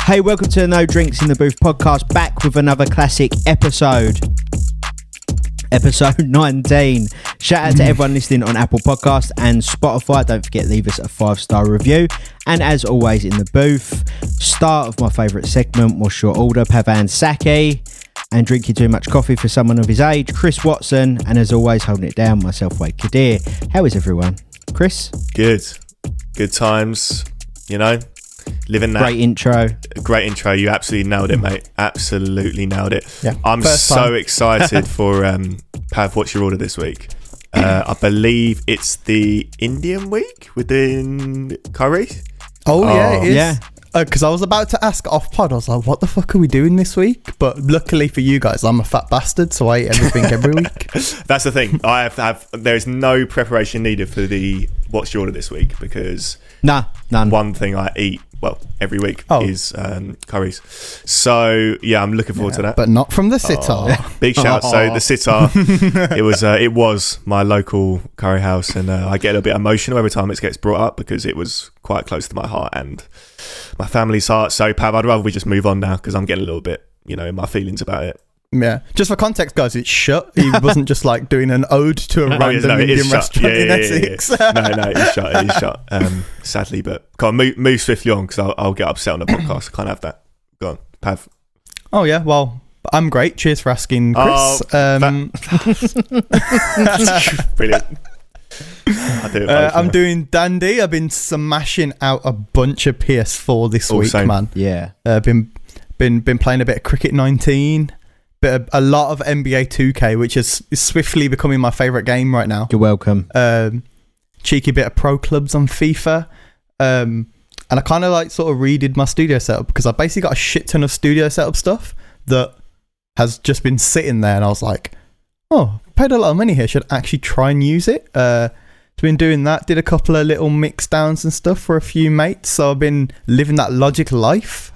Hey, welcome to the No Drinks in the Booth podcast, back with another classic episode. Episode 19. Shout out to everyone listening on Apple Podcasts and Spotify. Don't forget, leave us a 5-star review. And as always, in the booth, start of my favourite segment, What's Your Order? Pavan Saki. And Drinking Too Much Coffee for Someone of His Age, Chris Watson. And as always, holding it down, myself, Wade Kadir. How is everyone? Chris? Good times, you know, living that. Great intro. You absolutely nailed it, mate. Absolutely nailed it. Yeah. I'm so excited for Pav, what's your order this week? I believe it's the Indian week within curry. Yeah, it is. Yeah. Because I was about to ask off pod, I was like, what the fuck are we doing this week? But luckily for you guys, I'm a fat bastard, so I eat everything every week. That's the thing. There is no preparation needed for the what's your order this week, because none. One thing I eat, well, every week is curries. So yeah, I'm looking forward to that. But not from the Sitar. Big shout. So the Sitar, it was my local curry house, and I get a little bit emotional every time it gets brought up because it was quite close to my heart and my family's heart. So Pav, I'd rather we just move on now because I'm getting a little bit, in my feelings about it. Yeah, just for context, guys, it's shut. He wasn't just like doing an ode to a random Indian restaurant in Essex. No, it is shut. Sadly, but come on, move swiftly on because I'll get upset on the podcast. I can't have that. Go on, Pav. Oh yeah, well, I'm great. Cheers for asking, Chris. Brilliant. I'm doing dandy. I've been smashing out a bunch of PS4 this week, same. man. Yeah. Been playing a bit of Cricket 19, a lot of NBA 2K, which is swiftly becoming my favourite game right now. You're welcome. Cheeky bit of Pro Clubs on FIFA. And I kind of sort of redid my studio setup because I basically got a shit ton of studio setup stuff that has just been sitting there, and I was like, oh, paid a lot of money here, should actually try and use it. Been doing that, did a couple of little mix downs and stuff for a few mates, so I've been living that Logic life.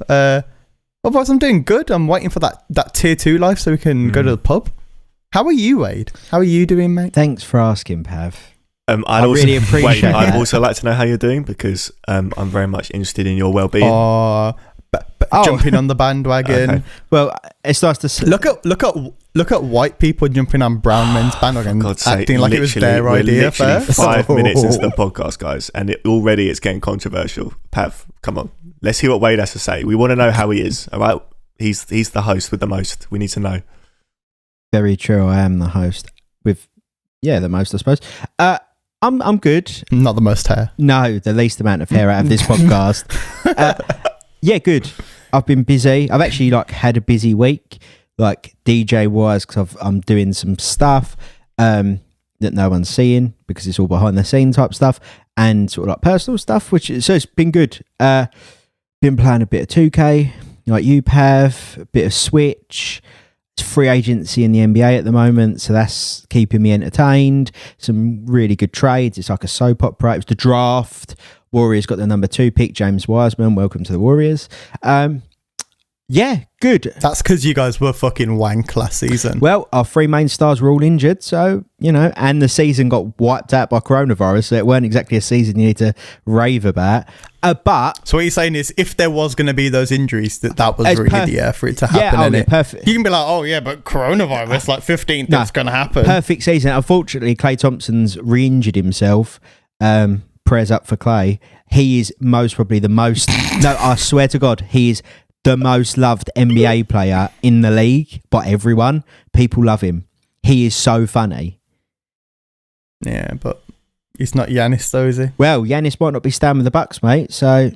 Otherwise I'm doing good. I'm waiting for that tier 2 life so we can go to the pub. How are you, Wade? How are you doing, mate? Thanks for asking, Pav. I really appreciate that. I'd also like to know how you're doing because I'm very much interested in your well-being. Jumping on the bandwagon. Okay. Well, it's nice to see. Look at white people jumping on brown men's bandwagon, acting like it was their idea first. 5 minutes into the podcast, guys, and already it's getting controversial. Pav, come on, let's hear what Wade has to say. We want to know how he is. All right, he's the host with the most. We need to know. Very true. I am the host with the most, I suppose. I'm good. Not the most hair. No, the least amount of hair out of this podcast. Yeah, good. I've been busy. I've actually had a busy week, DJ wise, because I'm doing some stuff that no one's seeing because it's all behind the scene type stuff, and sort of personal stuff, so it's been good. Been playing a bit of 2K, like you, Pav, a bit of Switch. It's free agency in the NBA at the moment, so that's keeping me entertained. Some really good trades. It's like a soap opera. It was the draft. Warriors got the number 2 pick, James Wiseman. Welcome to the Warriors. Yeah, good. That's because you guys were fucking wank last season. Well, our 3 main stars were all injured, so, and the season got wiped out by coronavirus, so it weren't exactly a season you need to rave about. But so what you're saying is, if there was going to be those injuries, that was really the year for it to happen. Yeah, perfect. You can be like, but coronavirus, 15th, it's going to happen. Perfect season. Unfortunately, Klay Thompson's re-injured himself. Prayers up for Klay. He is most probably the most. No, I swear to God, he is the most loved NBA player in the league by everyone. People love him. He is so funny. Yeah, but he's not Giannis though, is he? Well, Giannis might not be staying with the Bucks, mate. So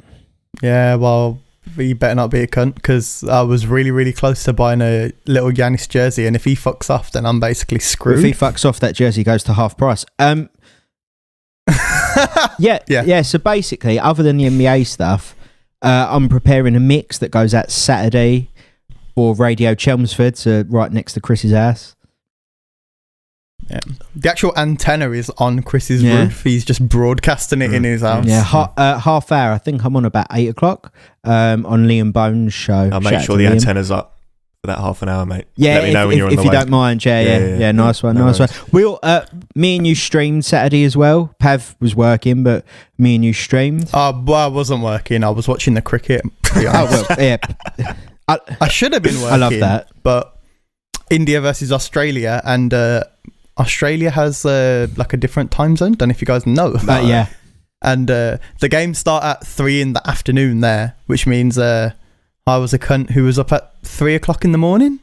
yeah, well, he better not be a cunt because I was really, really close to buying a little Giannis jersey, and if he fucks off, then I'm basically screwed. If he fucks off, that jersey goes to half price. Yeah. So basically, other than the NBA stuff, I'm preparing a mix that goes out Saturday for Radio Chelmsford, so right next to Chris's house. Yeah. The actual antenna is on Chris's roof. He's just broadcasting it in his house. Yeah, half hour. I think I'm on about 8 o'clock on Liam Bones' show. I'll make sure the antenna's up for that half an hour, mate. Yeah, let me know when you're on the way. If you don't mind, yeah. Nice one. We all, me and you streamed Saturday as well. Pav was working, but me and you streamed. Well, I wasn't working. I was watching the cricket. Yeah. I should have been working. I love that. But India versus Australia, and Australia has like a different time zone. Don't know if you guys know. Yeah. And the games start at 3 in the afternoon there, which means I was a cunt who was up at 3 o'clock in the morning,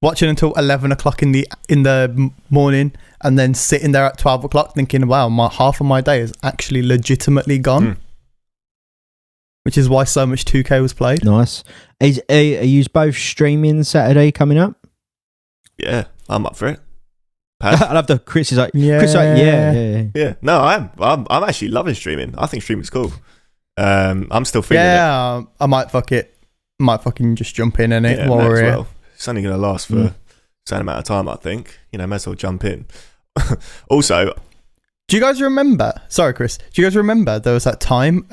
watching until 11 o'clock in the morning, and then sitting there at 12 o'clock thinking, wow, half of my day is actually legitimately gone. Which is why so much 2K was played. Nice. Are you both streaming Saturday coming up? Yeah, I'm up for it. I love the Chris is like, yeah. No, I'm actually loving streaming. I think streaming's cool. I'm still feeling it. Yeah, I might fucking just jump in it while we're here. It's only going to last for a certain amount of time, I think. May as well jump in. Also, do you guys remember? Sorry, Chris. Do you guys remember there was that time?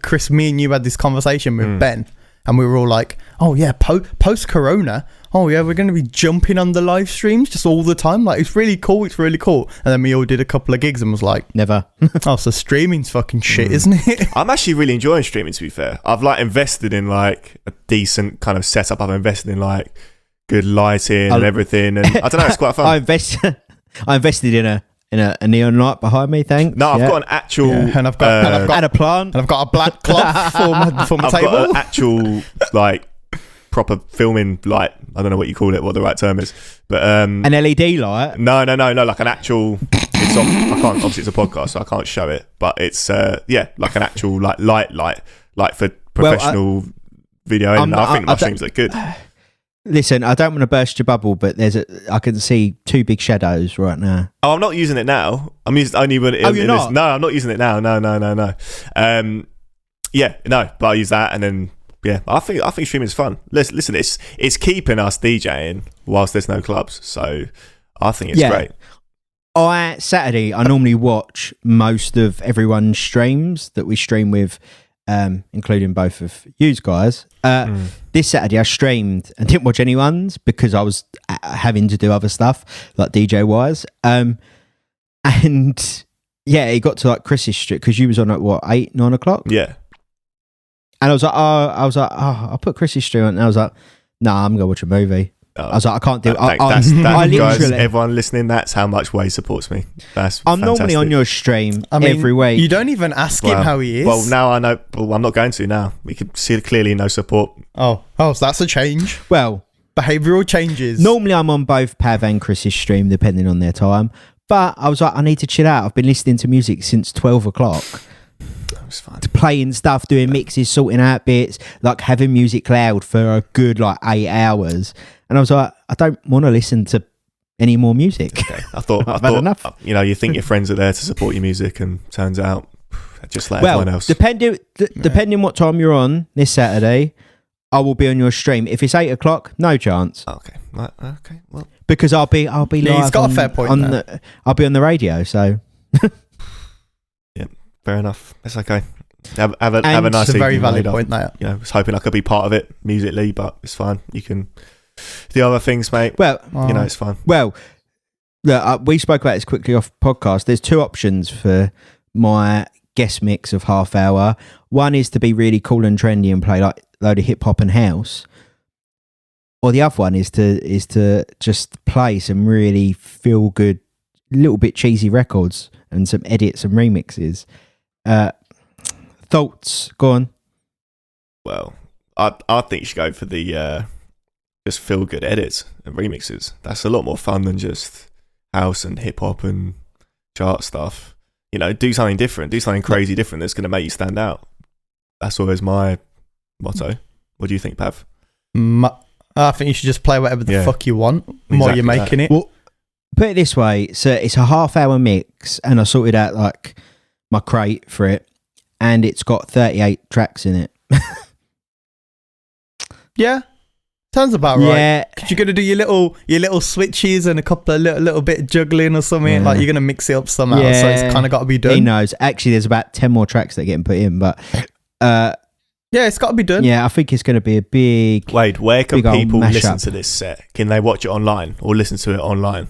Chris, me and you had this conversation with Ben, and we were all like, "Oh yeah, post Corona, oh yeah, we're going to be jumping on the live streams just all the time. Like it's really cool. And then we all did a couple of gigs and was like, never. Oh, so streaming's fucking shit, isn't it? I'm actually really enjoying streaming. To be fair, I've invested in a decent kind of setup. I've invested in good lighting and everything, and I don't know, it's quite fun. I invested in a neon light behind me. Thanks. No, I've got an actual, and I've got a plant, and I've got a black cloth for my table. Got an actual proper filming light. I don't know what you call it, what the right term is, but an LED light. No, like an actual. It's on. I can't. Obviously, it's a podcast, so I can't show it. But it's like an actual light for professional video. And I think my streams look good. Listen, I don't want to burst your bubble, but I can see two big shadows right now. Oh, I'm not using it now. I'm using only when. You're not? No, I'm not using it now. No. But I use that, and then I think streaming is fun. Listen, it's keeping us DJing whilst there's no clubs, so I think it's great. Saturday, I normally watch most of everyone's streams that we stream with, including both of you guys. This Saturday I streamed and didn't watch anyone's because I was having to do other stuff like DJ wise. And it got to Chris's stream because you was on at 8, 9 o'clock. Yeah. And I was like, I'll put Chris's stream on. And I was like, nah, I'm gonna watch a movie. I was like, I can't do it. I literally, guys, everyone listening, that's how much Way supports me. I'm fantastic. Normally on your stream every week. You don't even ask him how he is. Well, now I know. Well, I'm not going to now. We can see clearly no support. Oh, so that's a change. Well, behavioural changes. Normally I'm on both Pav and Chris's stream, depending on their time. But I was like, I need to chill out. I've been listening to music since 12 o'clock. It's fine. Playing stuff, doing mixes, sorting out bits, having music loud for a good 8 hours. And I was like, I don't want to listen to any more music. Okay. I thought had enough. You think your friends are there to support your music, and turns out just like everyone else. Depending what time you're on this Saturday, I will be on your stream. If it's 8 o'clock, no chance. Okay. Right. Okay. Well, because I'll be live. He's got a fair point. I'll be on the radio, so. Yeah. Fair enough. That's okay. Have a nice evening. It's a very valid point there. I was hoping I could be part of it musically, but it's fine. You can do other things, mate. Well, it's fine. Well, look, we spoke about this quickly off podcast. There's two options for my guest mix of half hour. One is to be really cool and trendy and play a load of hip hop and house, or the other one is to just play some really feel good, little bit cheesy records and some edits and remixes. Thoughts? Go on. Well, I think you should go for the just feel good edits and remixes. That's a lot more fun than just house and hip hop and chart stuff. Do something different. Do something crazy different that's going to make you stand out. That's always my motto. What do you think, Pav? I think you should just play whatever the fuck you want while you're making it. Well, put it this way. So it's a half hour mix, and I sorted out my crate for it, and it's got 38 tracks in it. Yeah. Sounds about right. Yeah. Because you're going to do your little switches and a couple of little bit of juggling or something. You're going to mix it up somehow. So it's kind of got to be done. He knows. Actually, there's about 10 more tracks that are getting put in. But Yeah, it's got to be done. Yeah, I think it's going to be a big. Wait, where can people listen mashup to this set? Can they watch it online or listen to it online?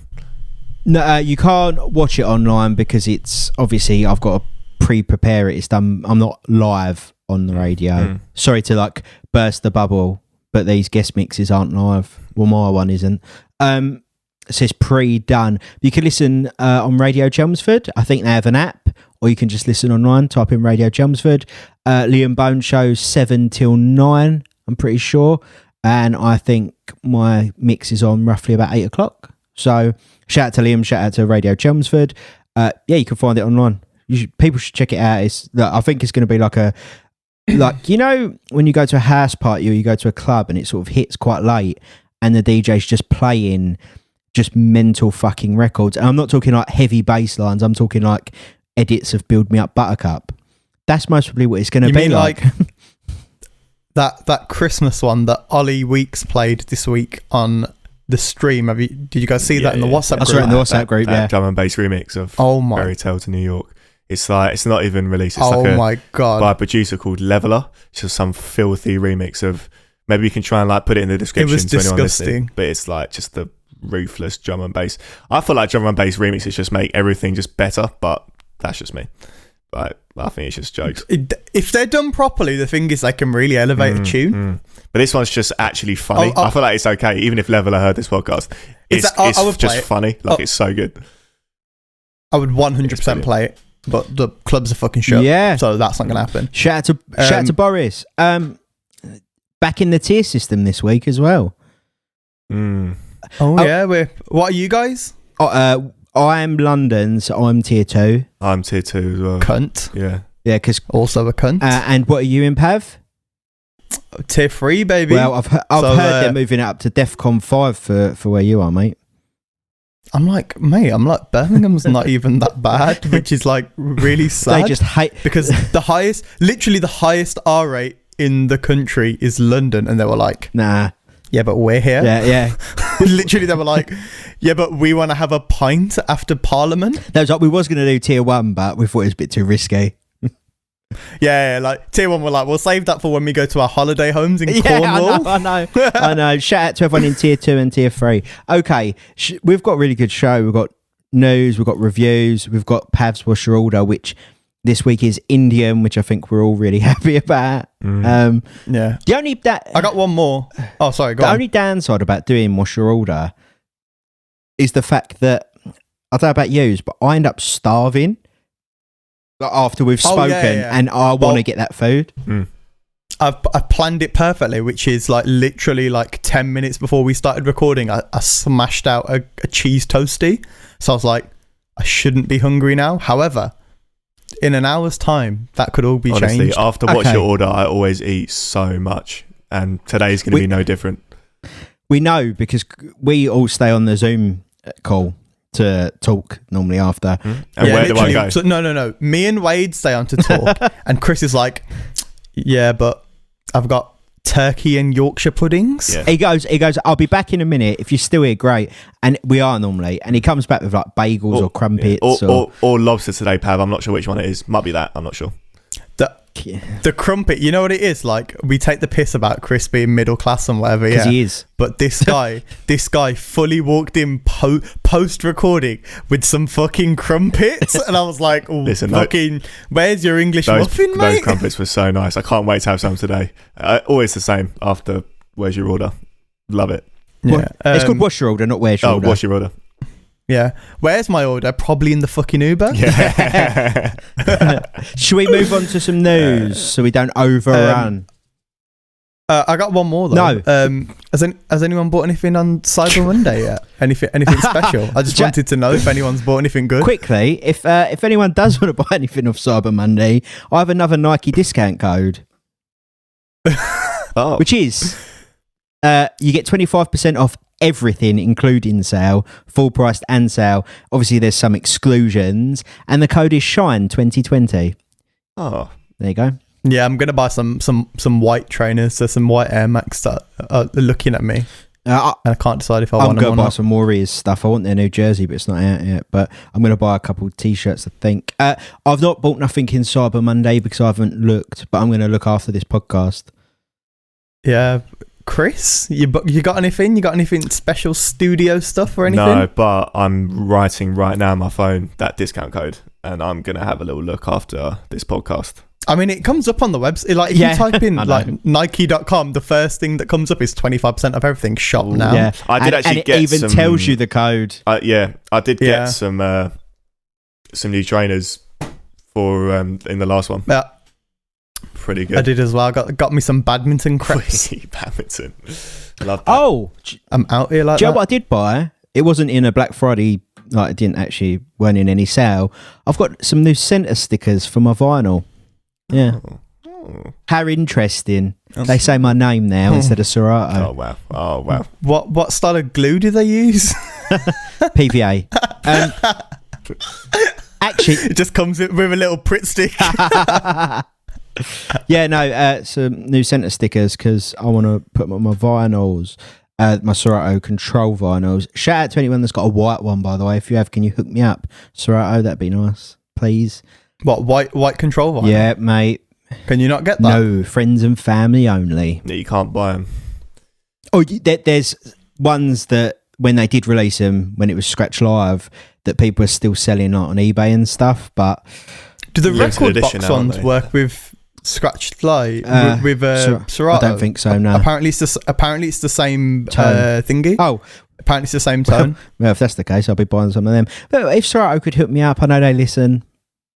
No, you can't watch it online because it's obviously I've got to pre-prepare it. It's done. I'm not live on the radio. Sorry to like burst the bubble, but these guest mixes aren't live. Well, my one isn't. So it's pre-done. You can listen on Radio Chelmsford. I think they have an app, or you can just listen online. Type in Radio Chelmsford. Liam Bone Show 7 till 9. I'm pretty sure, and I think my mix is on roughly about 8 o'clock. So shout out to Liam. Shout out to Radio Chelmsford. Yeah, you can find it online. People should check it out. I think it's going to be like a. Like, you know, when you go to a house party or you go to a club and it sort of hits quite late and the DJ's just playing just mental fucking records. And I'm not talking like heavy bass lines. I'm talking like edits of Build Me Up Buttercup. That's most probably what it's going to be like. that Christmas one that Ollie Weeks played this week on the stream. Did you guys see that in the WhatsApp group? I saw it in the WhatsApp group, yeah. Drum and bass remix of Fairy Tale to New York. It's like, it's not even released. It's my God. By a producer called Leveler. It's just some filthy remix of, maybe you can try and like put it in the description. It was to anyone disgusting. Listening, but it's like just the ruthless drum and bass. I feel like drum and bass remixes just make everything just better, but that's just me. Like, I think it's just jokes. If they're done properly, the thing is they can really elevate a tune. But this one's just actually funny. I feel like it's okay, even if Leveler heard this podcast. It's just funny. Like, it's so good. I would 100% play it. But the clubs are fucking shut. Yeah. So that's not going to happen. Shout out to Boris. Back in the tier system this week as well. Yeah. What are you guys? I'm London, so I'm tier 2. I'm tier 2 as well. Cunt. Yeah. Yeah, because also a cunt. And what are you in, Pav? Tier 3, baby. Well, I've heard they're moving up to DEFCON 5 for where you are, mate. I'm like, Birmingham's not even that bad, which is like really sad. They just hate, because the highest R rate in the country is London, and they were like, nah, yeah, but we're here. Yeah. Literally, they were like, yeah, but we want to have a pint after Parliament. That was like, we was going to do tier 1, but we thought it was a bit too risky. Yeah, like tier 1, we're like, we'll save that for when we go to our holiday homes in Cornwall. I know. Shout out to everyone in tier 2 and tier 3. Okay, we've got a really good show. We've got news, we've got reviews, we've got Pav's Washer Order, which this week is Indian, which I think we're all really happy about. Yeah. The only I got one more. Oh, sorry, go on. The only downside about doing Washer Order is the fact that, I don't know about you, but I end up starving after we've spoken, and I want to get that food. I've planned it perfectly, which is like literally like 10 minutes before we started recording, I smashed out a cheese toastie. So I was like, I shouldn't be hungry now. However, in an hour's time, that could all be changed. After Watch Your Order, I always eat so much, and today's going to be no different. We know, because we all stay on the Zoom call to talk normally after. And where do I go? So, no. Me and Wade stay on to talk, and Chris is like, yeah, but I've got turkey and Yorkshire puddings. Yeah. He goes, I'll be back in a minute. If you're still here, great. And we are normally. And he comes back with like bagels or crumpets. Or lobster today, Pav. I'm not sure which one it is. Might be that. I'm not sure. The crumpet, you know what it is? Like, we take the piss about Chris being middle class and whatever. Yeah, he is. But this guy fully walked in post recording with some fucking crumpets, and I was like, "Listen, where's your English muffin, mate?" Those crumpets were so nice. I can't wait to have some today. Always the same after Where's Your Order. Love it. Yeah, it's called Wash Your Order, not Where's Your Order. Wash Your Order. Yeah. Where's my order? Probably in the fucking Uber. Yeah. Should we move on to some news so we don't overrun? I got one more though. No. Has anyone bought anything on Cyber Monday yet? Anything special? I just wanted to know if anyone's bought anything good. Quickly, if anyone does want to buy anything off Cyber Monday, I have another Nike discount code. Which is you get 25% off everything, including sale, full priced and sale. Obviously, there's some exclusions, and the code is Shine 2020. Oh, there you go. Yeah, I'm gonna buy some white trainers, so some white Air Max that are looking at me. and I can't decide if I I'm want them going or to buy not. some Warriors stuff. I want their new jersey, but it's not out yet. But I'm going to buy a couple of t-shirts, I think. I've not bought nothing in Cyber Monday because I haven't looked, but I'm going to look after this podcast. Yeah. Chris, you got anything? You got anything special studio stuff or anything? No, but I'm writing right now on my phone that discount code, and I'm going to have a little look after this podcast. I mean, it comes up on the website. Like, if you type in like Nike.com, the first thing that comes up is 25% of everything shop now. Yeah, I did and it even tells you the code. Yeah, I did get some new trainers for in the last one. Yeah, pretty good. I did as well. Got me some badminton crepes. Badminton, I love that. Oh, I'm out here like do you that. know what I did buy? It wasn't in a Black Friday. Like, it didn't actually weren't in any sale. I've got some new centre stickers for my vinyl. Yeah. Oh. How interesting. They say my name now instead of Serato. Oh wow. What style of glue do they use? PVA. Actually, it just comes with a little Pritt stick. Yeah, no, some new centre stickers because I want to put them on my vinyls, my Serato Control vinyls. Shout out to anyone that's got a white one, by the way. If you have, can you hook me up? Serato, that'd be nice, please. What, white Control vinyl? Yeah, mate. Can you not get that? No, friends and family only. Yeah, you can't buy them. Oh, there's ones that when they did release them, when it was Scratch Live, that people are still selling on eBay and stuff. But do the record edition box now, ones work with Scratch Live with Serato? I don't think so. No. Apparently it's the same thingy. Oh, apparently it's the same tone. Well, if that's the case, I'll be buying some of them. But if Serato could hook me up, I know they listen.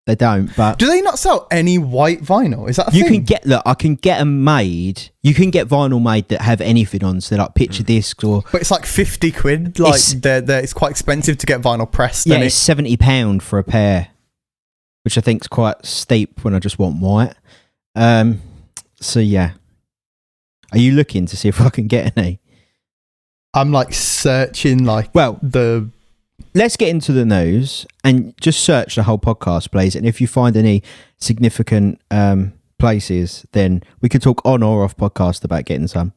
They don't, but do they not sell any white vinyl? Is that a thing? You can get I can get them made. You can get vinyl made that have anything on, so like picture discs or. But it's like £50. Like it's quite expensive to get vinyl pressed. Yeah, it's £70 for a pair, which I think's quite steep when I just want white. So yeah, are you looking to see if I can get any? I'm like searching Let's get into the news and just search the whole podcast, please. And if you find any significant places, then we could talk on or off podcast about getting some.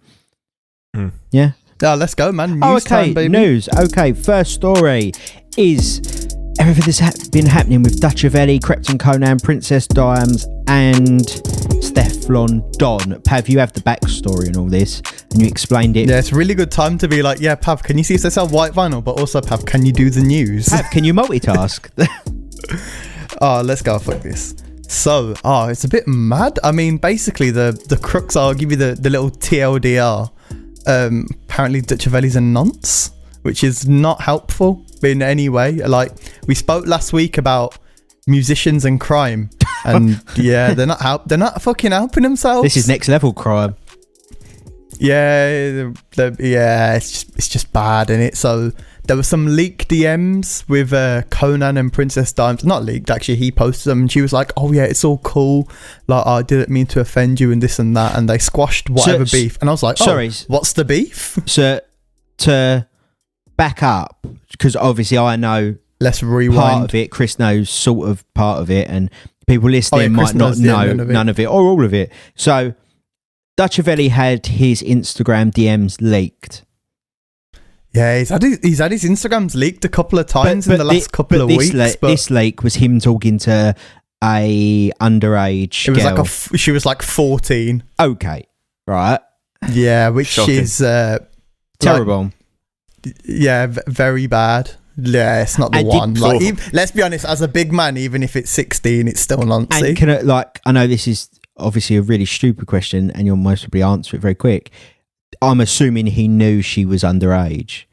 Yeah. Let's go, man. News time, baby. News. Okay, first story is everything that's been happening with Dutchavelli, Krypton Conan, Princess Dimes, and Stefflon Don. Pav, you have the backstory and all this, and you explained it. Yeah, it's a really good time to be like, yeah, Pav, can you see if they sell white vinyl? But also, Pav, can you do the news? Pav, can you multitask? Let's go fuck this. So, it's a bit mad. I mean, basically, the crux, I'll give you the little TLDR. Apparently, Dutchavelli's a nonce, which is not helpful in any way. Like, we spoke last week about musicians and crime, and yeah, they're not fucking helping themselves. This is next level crime. Yeah, it's just bad, isn't it? So there were some leaked DMs with Conan and Princess Dimes. Not leaked, actually. He posted them, and she was like, "Oh yeah, it's all cool. Like, I didn't mean to offend you and this and that." And they squashed whatever beef. And I was like, "Sorry, what's the beef?" So to back up, because obviously I know. Let's rewind. Part of it, Chris knows sort of part of it, and people listening might not know none of it or all of it. So, Dutchavelli had his Instagram DMs leaked. Yeah, he's had his Instagrams leaked a couple of times in the last couple of weeks. This leak was him talking to a underage girl. She was like 14. Okay, right. Yeah, which Shocking. is terrible. Very bad. Yeah, it's not the one. Let's be honest, as a big man, even if it's 16, it's still nonsense. And I know this is obviously a really stupid question, and you'll most probably answer it very quick. I'm assuming he knew she was underage.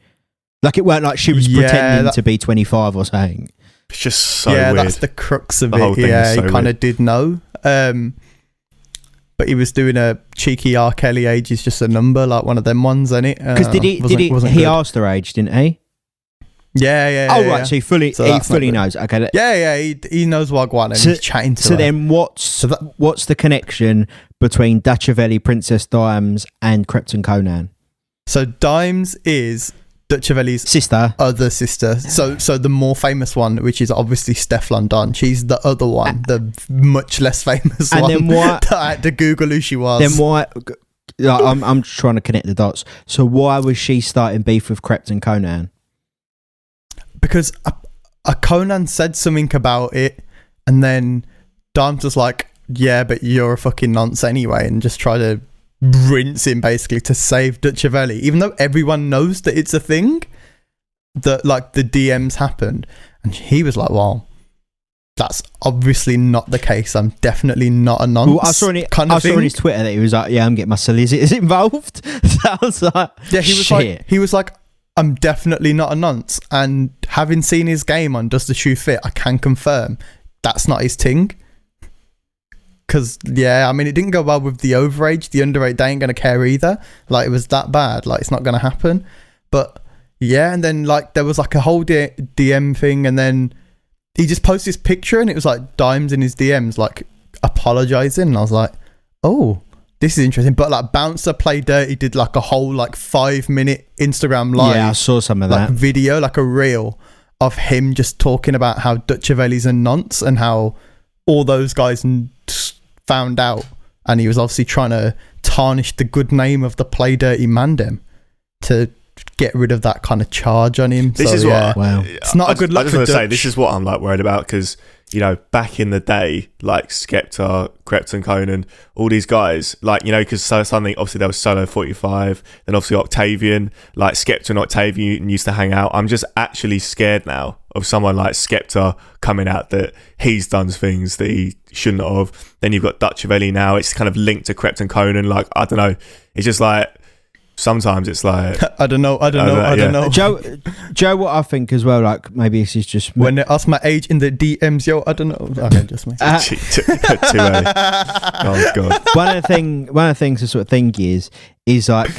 Like, it weren't like she was pretending to be 25 or something. It's just so weird. Yeah, that's the crux of it. Yeah, he kind of did know. But he was doing a cheeky R. Kelly age is just a number, like one of them ones, isn't it? Because he asked her age, didn't he? Yeah. Oh, right. So he fully knows. Okay. He knows Wagwan, and he's chatting to her. So then what's the connection between Dutchavelli, Princess Dimes, and Krypton Conan? So Dimes is Dutchavelli's other sister. So the more famous one, which is obviously Stefflon Don, she's the other one, the much less famous one. Then why? I had to Google who she was. Then why? Like, I'm trying to connect the dots. So why was she starting beef with Krept and Conan? Because a Conan said something about it, and then Dimes was like, yeah, but you're a fucking nonce anyway, and just try to rinse him basically to save Dutchavelli, even though everyone knows that it's a thing, that like the DMs happened. And he was like, well, that's obviously not the case. I'm definitely not a nonce. Well, I saw on his Twitter that he was like, yeah, I'm getting my solicitors involved. So I was like, yeah, he was like, I'm definitely not a nonce. And having seen his game on Does the Shoe Fit, I can confirm that's not his thing. Because, yeah, I mean, it didn't go well with the overage. The underage, they ain't going to care either. Like, it was that bad. Like, it's not going to happen. But, yeah, and then, like, there was, like, a whole DM thing, and then he just posted this picture, and it was, like, Dimes in his DMs, like, apologising. And I was like, oh, this is interesting. But, like, Bouncer Play Dirty did, like, a whole, like, 5-minute Instagram live. Yeah, I saw some of that. Video, like, a reel of him just talking about how Dutchavelli's a nonce and how all those guys found out, and he was obviously trying to tarnish the good name of the Play Dirty Mandem to get rid of that kind of charge on him. This is it's not a good look. I just want to say, this is what I'm like worried about, because you know, back in the day, like Skepta, Krept and Conan, all these guys, like, you know, because something, obviously there was Solo 45, then obviously Octavian, like Skepta and Octavian used to hang out. I'm just actually scared now of someone like Skepta coming out that he's done things that he shouldn't have. Then you've got Dutchavelli now. It's kind of linked to Krept and Conan. Like, I don't know. It's just like, sometimes it's like I don't know. Joe, what I think as well, like maybe this is just when they ask my age in the DMs, yo, I don't know. Okay, just me. Too early. Oh god. One of the things to sort of think is like,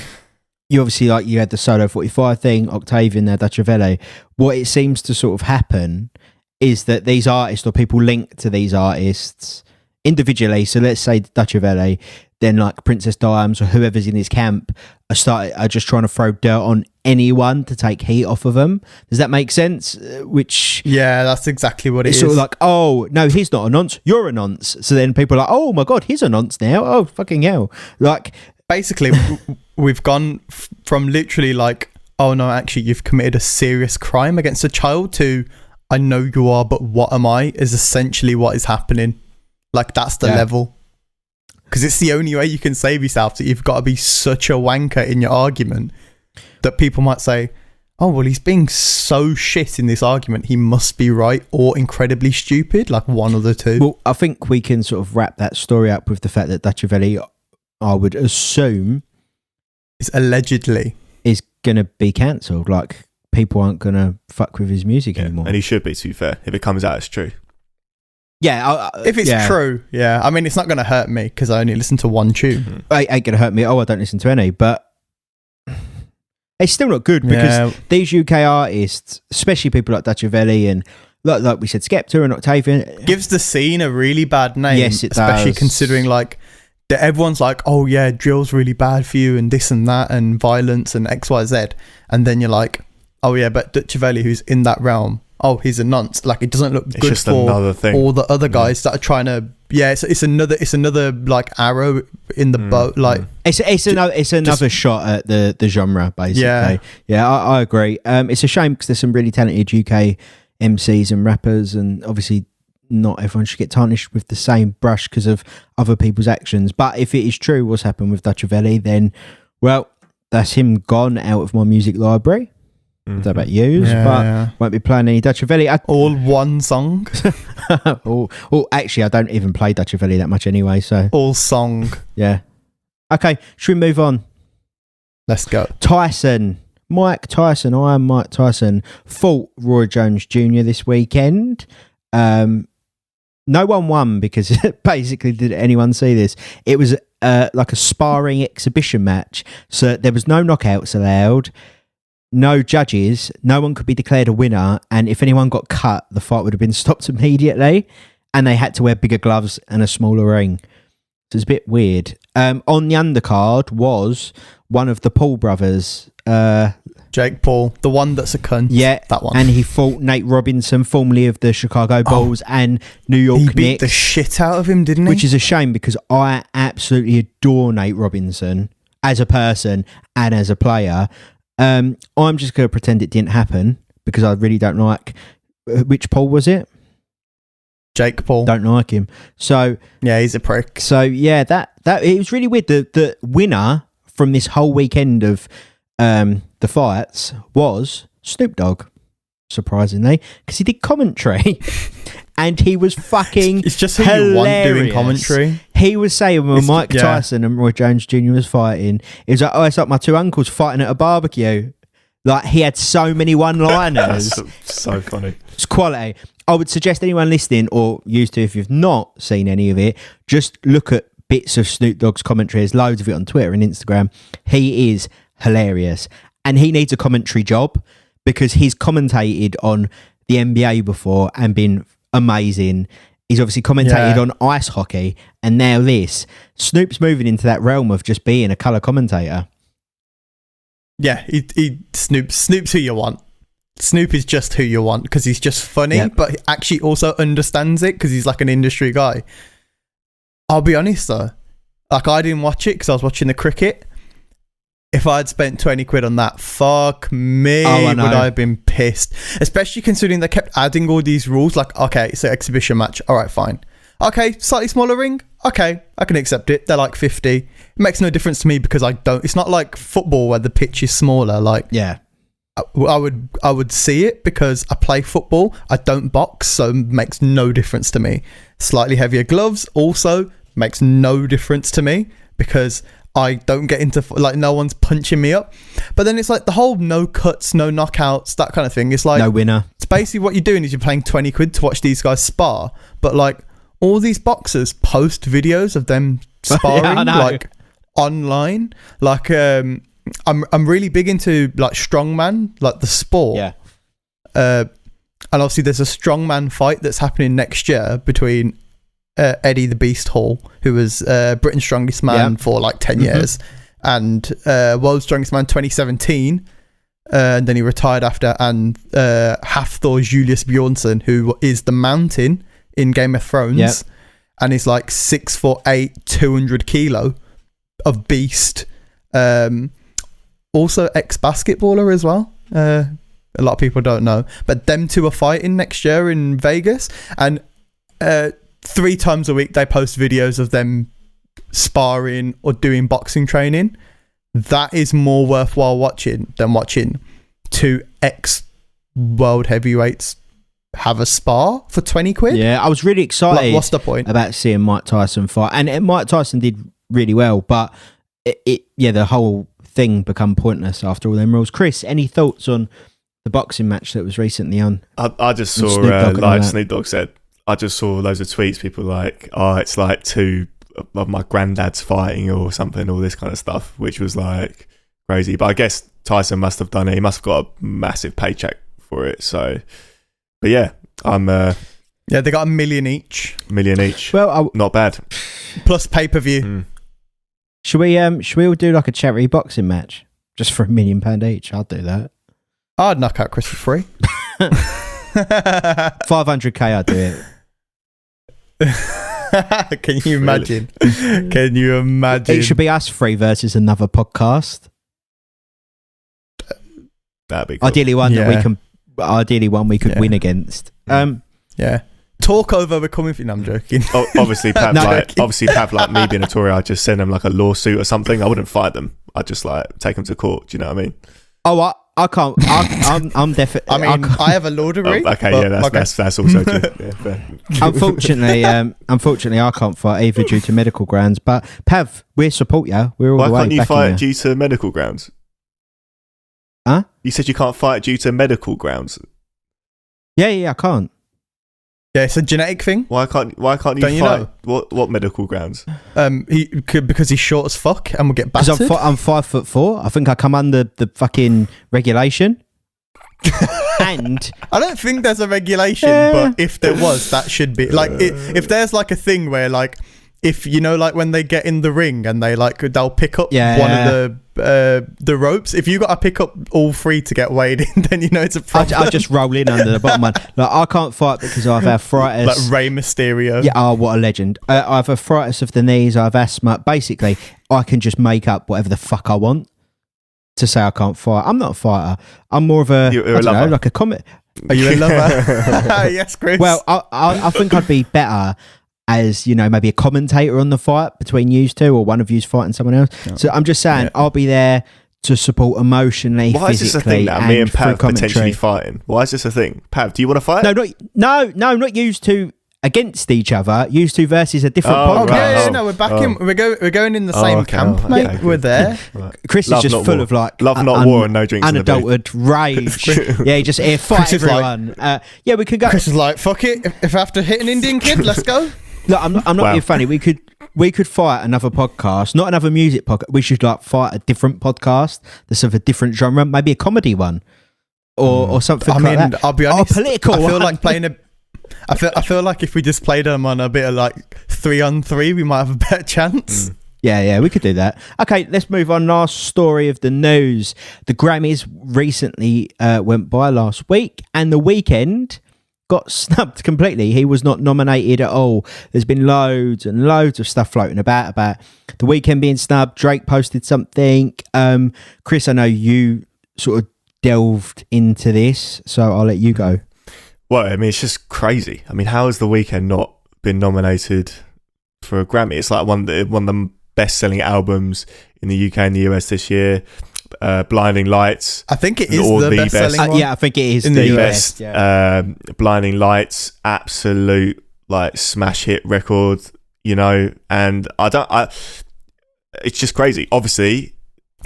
you obviously, like, you had the Solo 45 thing, Octavian there, Dutchavelli. What it seems to sort of happen is that these artists, or people linked to these artists individually, so let's say Dutchavelli, then like Princess Dimes or whoever's in his camp are just trying to throw dirt on anyone to take heat off of them. Does that make sense? Which, yeah, that's exactly what it is. It's sort of like, oh no, he's not a nonce, you're a nonce. So then people are like, oh my god, he's a nonce now. Oh fucking hell! Like, basically, we've gone from literally like, oh no, actually you've committed a serious crime against a child, to I know you are, but what am I? Is essentially what is happening. Like, that's the level. Because it's the only way you can save yourself, that you've got to be such a wanker in your argument that people might say, oh, well, he's being so shit in this argument, he must be right, or incredibly stupid, like one of the two. Well, I think we can sort of wrap that story up with the fact that Dutchavelli, I would assume, is allegedly going to be cancelled. Like, people aren't going to fuck with his music anymore. And he should be, to be fair, if it comes out as true. Yeah, if it's true, yeah. I mean, it's not going to hurt me because I only listen to one tune. It ain't going to hurt me. Oh, I don't listen to any, but it's still not good, because these UK artists, especially people like Dutchavelli and like we said, Skepta and Octavian, gives the scene a really bad name. Yes, it especially does. Considering like that everyone's like, oh yeah, drill's really bad for you and this and that and violence and XYZ, and then you're like, oh yeah, but Dutchavelli, who's in that realm, oh, he's a nonce. Like, it doesn't look good for all the other guys that are trying to. Yeah, it's another like arrow in the bow. Like, it's another shot at the genre, basically. Yeah, I agree. It's a shame because there's some really talented UK MCs and rappers, and obviously not everyone should get tarnished with the same brush because of other people's actions. But if it is true what's happened with Dutchavelli, then, well, that's him gone out of my music library. I don't know about you, but won't be playing any Dutchavelli. All one song. Actually, I don't even play Dutchavelli that much anyway. So all song. Yeah. Okay, should we move on? Let's go. Mike Tyson. I am Mike Tyson. Fought Roy Jones Jr. this weekend. No one won because basically, did anyone see this? It was like a sparring exhibition match. So there was no knockouts allowed. No judges, no one could be declared a winner, and if anyone got cut, the fight would have been stopped immediately, and they had to wear bigger gloves and a smaller ring. So it's a bit weird. On the undercard was one of the Paul brothers. Jake Paul, the one that's a cunt. Yeah, that one. And he fought Nate Robinson, formerly of the Chicago Bulls and New York Knicks. He beat the shit out of him, didn't he? Which is a shame because I absolutely adore Nate Robinson. as a person and as a player. I'm just going to pretend it didn't happen because I really don't like. Which Paul was it? Jake Paul. Don't like him. So yeah, he's a prick. So yeah, that it was really weird. The winner from this whole weekend of the fights was Snoop Dogg, surprisingly, because he did commentary. And he was fucking It's just who hilarious. you want doing commentary. He was saying when Mike Tyson and Roy Jones Jr. was fighting, he was like, oh, it's like my two uncles fighting at a barbecue. Like, he had so many one-liners. So funny. It's quality. I would suggest anyone listening, or used to if you've not seen any of it, just look at bits of Snoop Dogg's commentary. There's loads of it on Twitter and Instagram. He is hilarious. And he needs a commentary job because he's commentated on the NBA before and been amazing. He's obviously commentated on ice hockey, and now this. Snoop's moving into that realm of just being a colour commentator. Yeah, Snoop's who you want. Snoop is just who you want because he's just funny, but he actually also understands it because he's like an industry guy. I'll be honest though, like I didn't watch it because I was watching the cricket. If I'd spent 20 quid on that, fuck me, would I have been pissed. Especially considering they kept adding all these rules. Like, okay, it's an exhibition match. All right, fine. Okay, slightly smaller ring. Okay, I can accept it. They're like 50. It makes no difference to me because I don't. It's not like football where the pitch is smaller. Like, yeah, I would see it because I play football. I don't box, so it makes no difference to me. Slightly heavier gloves also makes no difference to me because I don't get into, like, no one's punching me up. But then it's like the whole no cuts, no knockouts, that kind of thing. It's like, no winner. It's basically what you're doing is you're paying 20 quid to watch these guys spar. But like all these boxers post videos of them sparring like online. Like I'm really big into like strongman, like the sport. Yeah. And obviously there's a strongman fight that's happening next year between Eddie the Beast Hall, who was Britain's Strongest Man for like 10 years, and World's Strongest Man 2017, and then he retired after, and Hafthor's Julius Bjornsson, who is the Mountain in Game of Thrones, and he's like 6'8", 200 kilo of beast. Also ex-basketballer as well. A lot of people don't know, but them two are fighting next year in Vegas, and 3 times a week they post videos of them sparring or doing boxing training. That is more worthwhile watching than watching 2 ex-world heavyweights have a spar for 20 quid. Yeah, I was really excited. Like, what's the point? About seeing Mike Tyson fight. And Mike Tyson did really well, but the whole thing become pointless after all them rules. Chris, any thoughts on the boxing match that was recently on? I just saw, like Snoop Dogg said, I just saw loads of tweets, people like, oh, it's like 2 of my granddads fighting or something, all this kind of stuff, which was like crazy. But I guess Tyson must have done it. He must have got a massive paycheck for it. So, but yeah, yeah, they got $1 million each. Well, not bad. Plus pay-per-view. Should we all do like a charity boxing match just for £1 million each? I'll do that. I'd knock out Chris for free. 500k, I'll do it. Can you imagine? Really? Can you imagine? It should be us 3 versus another podcast. That'd be cool. Ideally one we could win against. Yeah. Talk over, we're coming for you. No, I'm joking. Obviously, Pav, like me being a Tory, I'd just send them like a lawsuit or something. I wouldn't fight them. I'd just like take them to court. Do you know what I mean? Oh, I can't. I'm definitely. I mean, I have a law degree. That's also true. Yeah, unfortunately, I can't fight either due to medical grounds. But Pav, we support you. We're all the way. Why can't you fight due to medical grounds? Huh? You said you can't fight due to medical grounds. Yeah, I can't. Yeah, it's a genetic thing. Why can't you Don't fight? What medical grounds? Because he's short as fuck and will get battered. Because I'm 5'4". I think I come under the fucking regulation. And I don't think there's a regulation, but if there was, that should be like if there's like a thing where like if you know like when they get in the ring and they'll pick up one of the ropes. If you got to pick up all 3 to get weighed in, then you know it's a problem. I just roll in under the bottom one. Like I can't fight because I have arthritis. Like Rey Mysterio. Yeah, what a legend. I have arthritis of the knees. I have asthma. Basically, I can just make up whatever the fuck I want to say I can't fight. I'm not a fighter. I'm more of a, You're a lover. like a comic. Are you a lover? Yes, Chris. Well, I think I'd be better as, maybe a commentator on the fight between you two, or one of you's fighting someone else. No. So I'm just saying, I'll be there to support emotionally, Why physically. Is this a thing now? Me and Pav potentially fighting. Why is this a thing? Pav, do you want to fight? No, not used to against each other. Used to versus a different podcast. Right. No, we're back in. We're going in the same camp, mate. Okay. We're there. Right. Chris is just full of like love, not war, and no drinks. Unadulterated rage. Yeah, just fight everyone. We could go. Chris is like, fuck it. If I have to hit an Indian kid, let's go. Look, I'm not being funny. We could fight another podcast, not another music podcast. We should fight a different podcast that's of a different genre, maybe a comedy one, or something. Like that. I'll be honest. Political. I feel like playing a. I feel like if we just played them on a bit of 3-on-3, we might have a better chance. Yeah, we could do that. Okay, let's move on. Last story of the news: the Grammys recently went by last week, and The Weeknd got snubbed completely. He was not nominated at all. There's been loads and loads of stuff floating about The Weeknd being snubbed. Drake posted something. Chris, I know you sort of delved into this, so I'll let you go. Well, I mean, it's just crazy. I mean, how has The Weeknd not been nominated for a Grammy? It's like one of the best-selling albums in the UK and the US this year. Blinding Lights. I think it is the best-selling one. Yeah, I think it is in the best. Blinding Lights, absolute smash hit record. And it's just crazy. Obviously,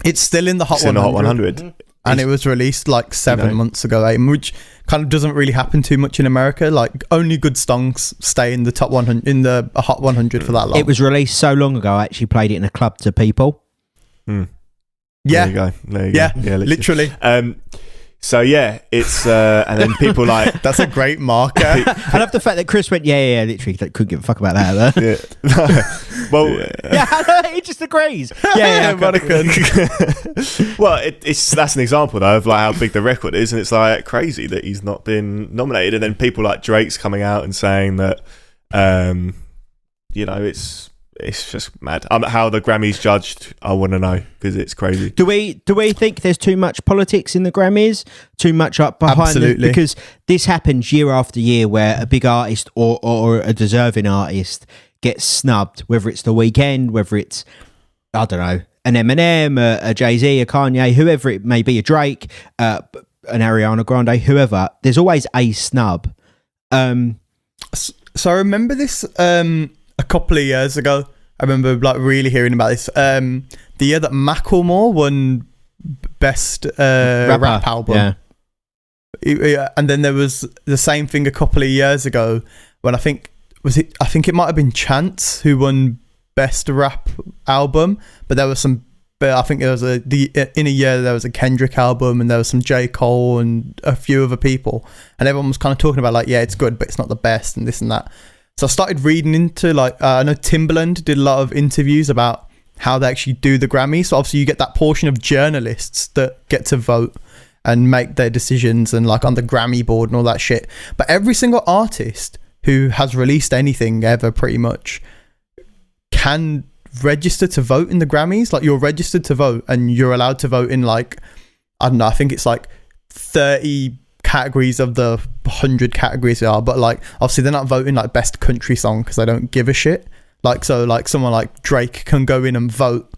it's still in the Hot 100. And it was released 7 months ago, which kind of doesn't really happen too much in America. Only good songs stay in the top 100, in the Hot 100 for that long. It was released so long ago, I actually played it in a club to people. Yeah. There you go. Yeah, literally. So yeah, it's and then people that's a great marker. I love the fact that Chris went, yeah, literally couldn't give a fuck about that. He just agrees. Yeah, Well, that's an example though of how big the record is, and it's crazy that he's not been nominated. And then people like Drake's coming out and saying that, it's just mad. How the Grammys judged, I want to know, because it's crazy. Do we think there's too much politics in the Grammys? Too much up behind? Absolutely. Because this happens year after year, where a big artist or a deserving artist gets snubbed, whether it's The Weeknd, whether it's, I don't know, an Eminem, a Jay-Z, a Kanye, whoever it may be, a Drake, an Ariana Grande, whoever. There's always a snub. So I remember this a couple of years ago. I remember really hearing about this. The year that Macklemore won Best Rap Album. Yeah. And then there was the same thing a couple of years ago when I think it might have been Chance who won Best Rap Album, but there was some. But I think there was in a year there was a Kendrick album, and there was some J. Cole and a few other people, and everyone was kind of talking about it's good, but it's not the best, and this and that. So I started reading into I know Timbaland did a lot of interviews about how they actually do the Grammys. So obviously you get that portion of journalists that get to vote and make their decisions and on the Grammy board and all that shit. But every single artist who has released anything ever pretty much can register to vote in the Grammys. You're registered to vote and you're allowed to vote in I don't know, I think it's 30 categories of the 100 categories they are, but obviously they're not voting best country song because they don't give a shit. Someone like Drake can go in and vote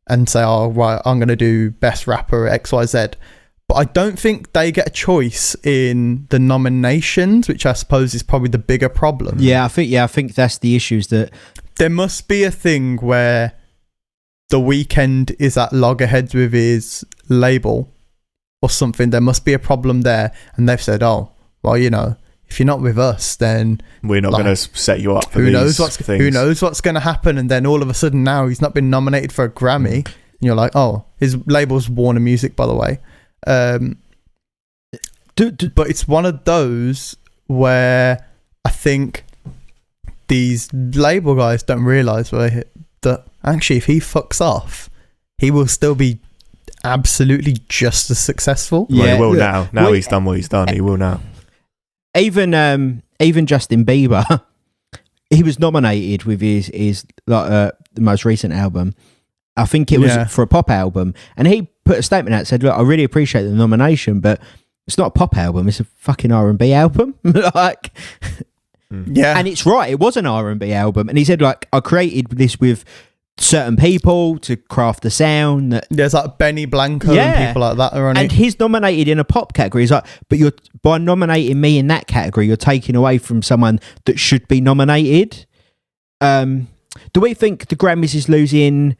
and say, oh right, I'm gonna do best rapper XYZ, but I don't think they get a choice in the nominations, which I suppose is probably the bigger problem. I think that's the issues. That there must be a thing where The Weeknd is at loggerheads with his label or something. There must be a problem there, and they've said, oh well, if you're not with us, then we're not going to set you up for who these things. Who knows what's going to happen? And then all of a sudden now he's not been nominated for a Grammy, and you're like, oh, his label's Warner Music, by the way. But it's one of those where I think these label guys don't realise that actually if he fucks off, he will still be absolutely just as successful. Well, he will now. Now he's done what he's done. He will now. Even Justin Bieber, he was nominated with his the most recent album, I think it was for a pop album. And he put a statement out that said, look, I really appreciate the nomination, but it's not a pop album, it's a fucking R&B album. Like, yeah. And it's right, it was an R&B album. And he said, like, I created this with certain people to craft the sound. There's like Benny Blanco and people like that are on it. And he's nominated in a pop category. He's like, but you're by nominating me in that category, you're taking away from someone that should be nominated. Do we think the Grammys is losing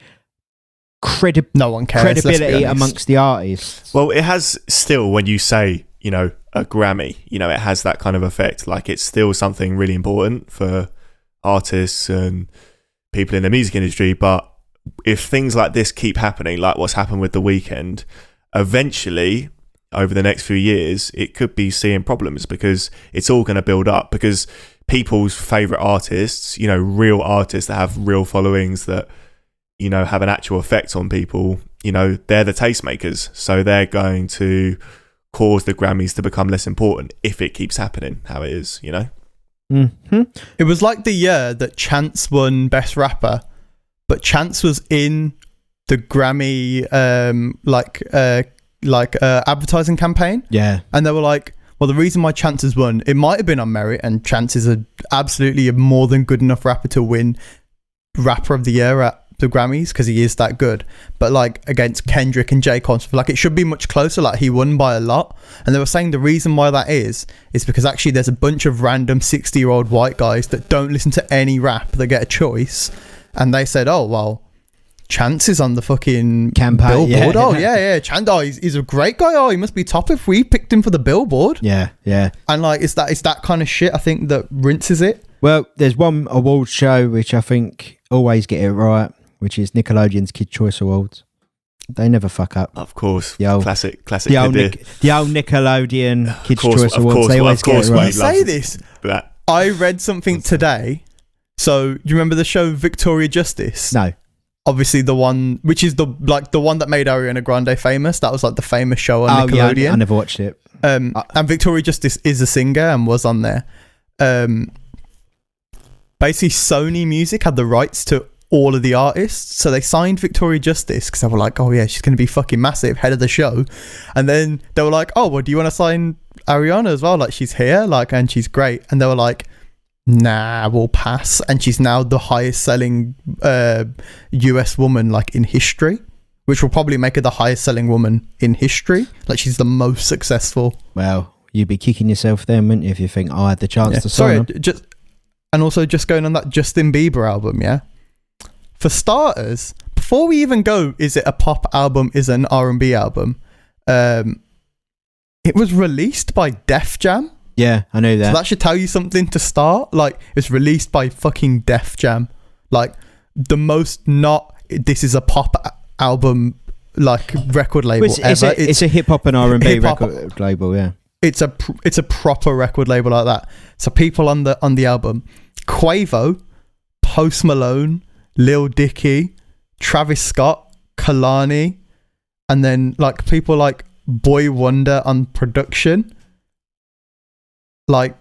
no one cares, credibility amongst the artists? Well, it has still, when you say, you know, a Grammy, you know, it has that kind of effect. Like, it's still something really important for artists and people in the music industry. But if things like this keep happening, like what's happened with The Weeknd, eventually over the next few years it could be seeing problems, because it's all going to build up, because people's favorite artists, you know, real artists that have real followings, that, you know, have an actual effect on people, you know, they're the tastemakers, so they're going to cause the Grammys to become less important if it keeps happening how it is, you know. Mm-hmm. It was like the year that Chance won Best Rapper, but Chance was in the Grammy advertising campaign. Yeah. And they were like, well, the reason why Chance has won, it might have been on merit, and Chance is absolutely a more than good enough rapper to win Rapper of the Year at the Grammys, because he is that good. But like against Kendrick and J. Cole, like it should be much closer. Like he won by a lot, and they were saying the reason why that is because actually there's a bunch of random 60-year-old white guys that don't listen to any rap that get a choice, and they said, oh well, Chance is on the fucking campaign Billboard. Chance, he's a great guy. Oh, he must be top if we picked him for the Billboard. Yeah. And like it's that kind of shit, I think, that rinses it. Well, there's one award show which I think always get it right, which is Nickelodeon's Kid Choice Awards. They never fuck up. Of course. The old classic the old Nickelodeon Kids Choice Awards. They always get it right. Say this. I read something today. So, do you remember the show Victoria Justice? No. Obviously the one which is the one that made Ariana Grande famous. That was like the famous show on Nickelodeon. Yeah, I never watched it. And Victoria Justice is a singer and was on there. Basically Sony Music had the rights to all of the artists, so they signed Victoria Justice because they were like, oh yeah, she's going to be fucking massive, head of the show. And then they were like, oh well, do you want to sign Ariana as well? Like, she's here, like, and she's great. And they were like, nah, we'll pass. And she's now the highest selling US woman like in history, which will probably make her the highest selling woman in history. Like, she's the most successful. Well, you'd be kicking yourself then, wouldn't you, if you think, I had the chance to sign them. And also just going on that Justin Bieber album, yeah? For starters, before we even go, is it a pop album, is it an R&B album? It was released by Def Jam. Yeah, I know that. So that should tell you something to start. Like, it's released by fucking Def Jam. Like, the most not, this is a pop album, like, record label ever. It's a hip-hop and R&B record label, yeah. It's a proper record label like that. So people on the album, Quavo, Post Malone, Lil Dicky, Travis Scott, Kalani, and then like people like Boy Wonder on production. Like,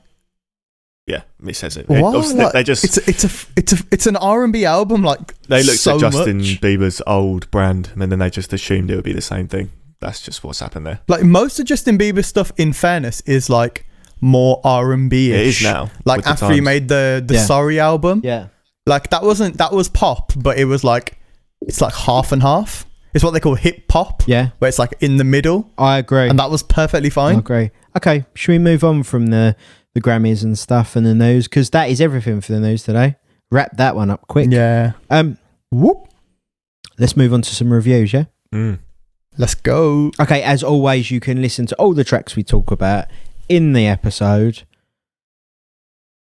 yeah, it says it. They just it's an R&B album. Like, they looked so at Justin much. Bieber's old brand, and then they just assumed it would be the same thing. That's just what's happened there. Like, most of Justin Bieber's stuff, in fairness, is like more R&B-ish. It is now. Like, after he made the Sorry album. Yeah. Like, that was pop, but it was like, it's like half and half. It's what they call hip hop. Yeah. Where it's like in the middle. I agree. And that was perfectly fine. I agree. Okay, should we move on from the Grammys and stuff and the news? Because that is everything for the news today. Wrap that one up quick. Yeah. Whoop. Let's move on to some reviews, yeah? Let's go. Okay, as always, you can listen to all the tracks we talk about in the episode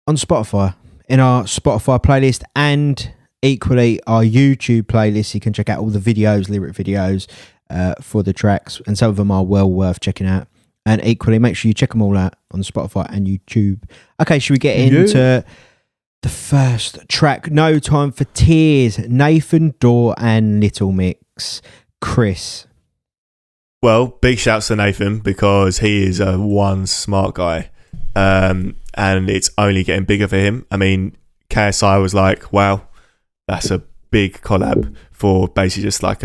on Spotify, in our Spotify playlist, and equally our YouTube playlist. You can check out all the videos, lyric videos for the tracks, and some of them are well worth checking out. And equally, make sure you check them all out on Spotify and YouTube. Okay, should we get into the first track? No Time for Tears, Nathan Dorr and Little Mix. Chris. Well, big shouts to Nathan, because he is one smart guy, and it's only getting bigger for him. I mean, KSI was like, wow, that's a big collab for basically just like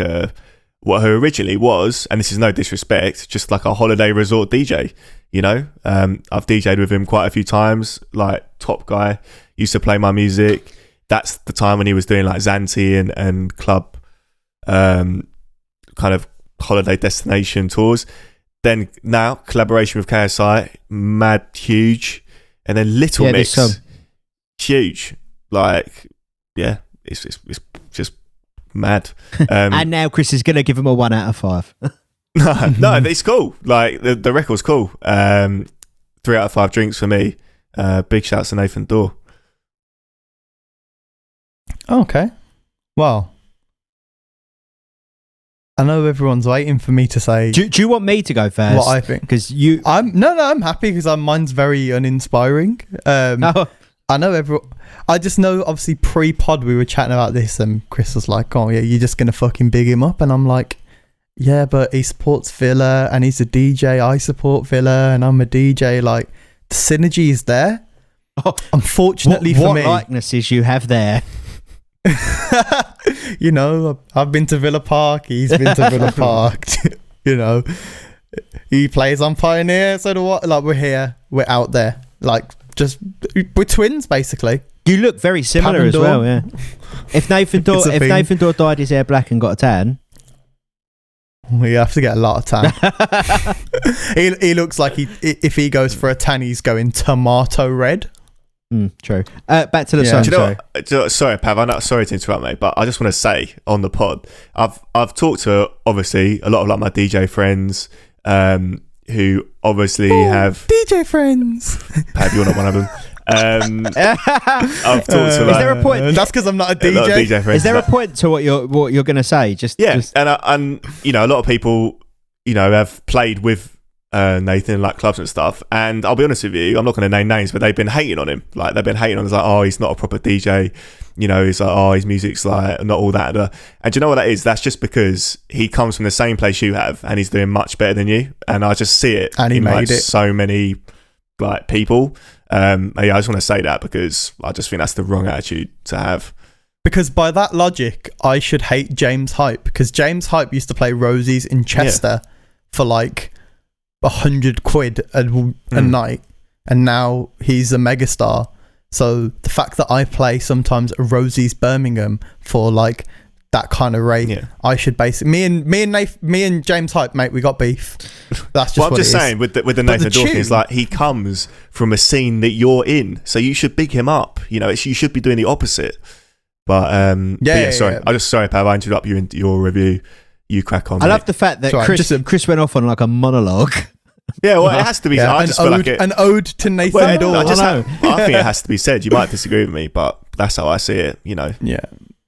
what her originally was, and this is no disrespect, just like a holiday resort DJ. You know, I've DJ'd with him quite a few times. Like, top guy, used to play my music. That's the time when he was doing like Zante and club kind of holiday destination tours. Then now collaboration with KSI, mad huge, and then Little Mix, huge. Like, yeah, it's just mad. And now Chris is gonna give him a 1 out of 5. no, it's cool. Like the record's cool. 3 out of 5 drinks for me. Big shouts to Nathan Dorr. Okay. Well, I know everyone's waiting for me to say. Do you want me to go first? What I think? Because I'm happy because mine's very uninspiring. No. I know I just know, obviously, pre-pod we were chatting about this, and Chris was like, "Oh yeah, you're just gonna fucking big him up," and I'm like, "Yeah, but he supports Villa, and he's a DJ. I support Villa, and I'm a DJ. Like, the synergy is there." Oh, unfortunately for me, what likenesses you have there? You know, I've been to Villa Park. He's been to Villa Park. You know, he plays on Pioneer. So do what? Like, we're here. We're out there. Like, we're twins, basically. You look very similar as well. Yeah. If Nathan Dorr dyed his hair black and got a tan, we have to get a lot of tan. He looks like if he goes for a tan, he's going tomato red. True. Back to the song. Sorry, Pav. I'm not sorry to interrupt, mate, but I just want to say on the pod, I've talked to obviously a lot of like my DJ friends, who obviously have DJ friends. Pav, you're not one of them. I've talked to. Is there a point? That's because I'm not a DJ. Not a DJ friends, is there a point to what you're going to say? And you know, a lot of people, you know, have played with Nathan in like clubs and stuff, and I'll be honest with you, I'm not going to name names, but they've been hating on him. Like, they've been hating on him, like, oh, he's not a proper DJ, you know, he's like, oh, his music's like not all that. And do you know what that is? That's just because he comes from the same place you have, and he's doing much better than you, and I just see it, and he in made like it. So many like people. Yeah, I just want to say that because I just think that's the wrong attitude to have. Because by that logic, I should hate James Hype, because James Hype used to play Rosie's in Chester for like 100 quid a night, and now he's a megastar. So the fact that I play sometimes Rosie's Birmingham for like that kind of rate, I should basically me and James Hype, mate, we got beef. That's just well, I'm what just it saying with the Nathan Dorr thing, is like, he comes from a scene that you're in, so you should big him up. You know, you should be doing the opposite. But sorry, I just sorry, Pav, I interrupt you in your review. You crack on. I love the fact that Chris went off on like a monologue. Yeah, well, it has to be. Yeah, I just feel like an ode to Nathan Dorr. I think it has to be said. You might disagree with me, but that's how I see it. You know. Yeah,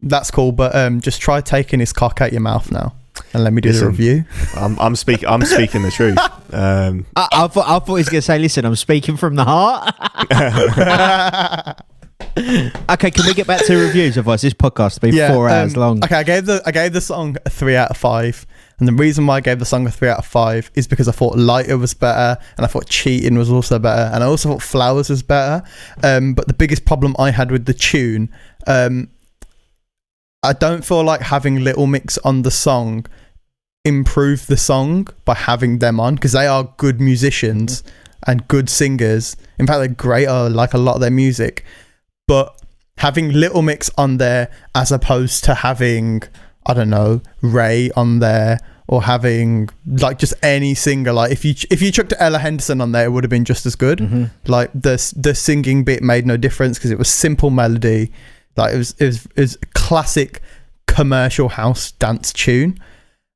that's cool. But just try taking his cock out your mouth now, and let me do the review. I'm speaking the truth. I thought he was going to say, "Listen, I'm speaking from the heart." Okay, can we get back to reviews? Otherwise, this podcast will be 4 hours long. Okay, I gave the song a 3 out of 5, and the reason why I gave the song a 3 out of 5 is because I thought Lighter was better, and I thought Cheating was also better, and I also thought Flowers was better. But the biggest problem I had with the tune, I don't feel like having Little Mix on the song improved the song by having them on, because they are good musicians and good singers. In fact, they're great. I like a lot of their music. But having Little Mix on there as opposed to having, I don't know, Ray on there, or having like just any singer, like if you chucked Ella Henderson on there, it would have been just as good. Mm-hmm. Like the singing bit made no difference because it was simple melody. Like it was a classic commercial house dance tune.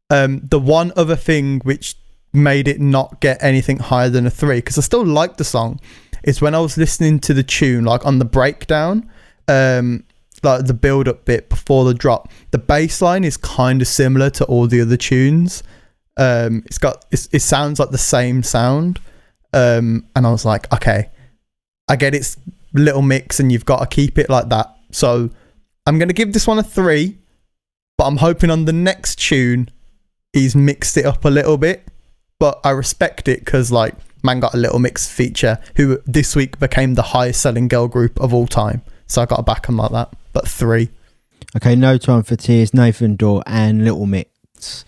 The one other thing which made it not get anything higher than a 3, because I still like the song, is when I was listening to the tune, like on the breakdown, like the build-up bit before the drop, the bass line is kind of similar to all the other tunes. It sounds like the same sound, and I was like, okay, I get it's Little Mix and you've got to keep it like that. So I'm gonna give this one a 3, but I'm hoping on the next tune he's mixed it up a little bit. But I respect it because, like, man got a Little Mix feature, who this week became the highest selling girl group of all time. So I got to back him like that. But 3. Okay, No Time for Tears, Nathan Dawe, and Little Mix.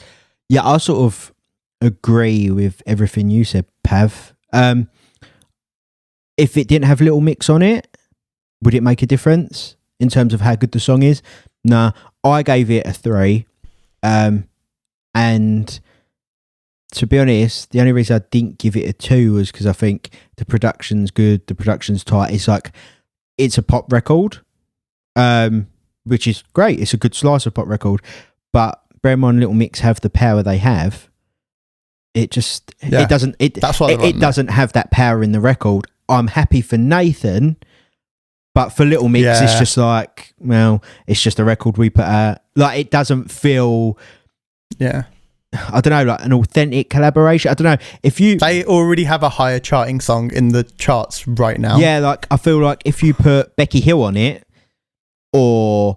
Yeah, I sort of agree with everything you said, Pav. If it didn't have Little Mix on it, would it make a difference in terms of how good the song is? Nah, I gave it a 3. And to be honest, the only reason I didn't give it a 2 was because I think the production's good, the production's tight. It's a pop record, which is great. It's a good slice of pop record. But bear in mind, Little Mix have the power they have. It doesn't have that power in the record. I'm happy for Nathan, but for Little Mix, it's just like, well, it's just a record we put out. Like, it doesn't feel, I don't know, like an authentic collaboration. I don't know if they already have a higher charting song in the charts right now. Yeah, like I feel like if you put Becky Hill on it, or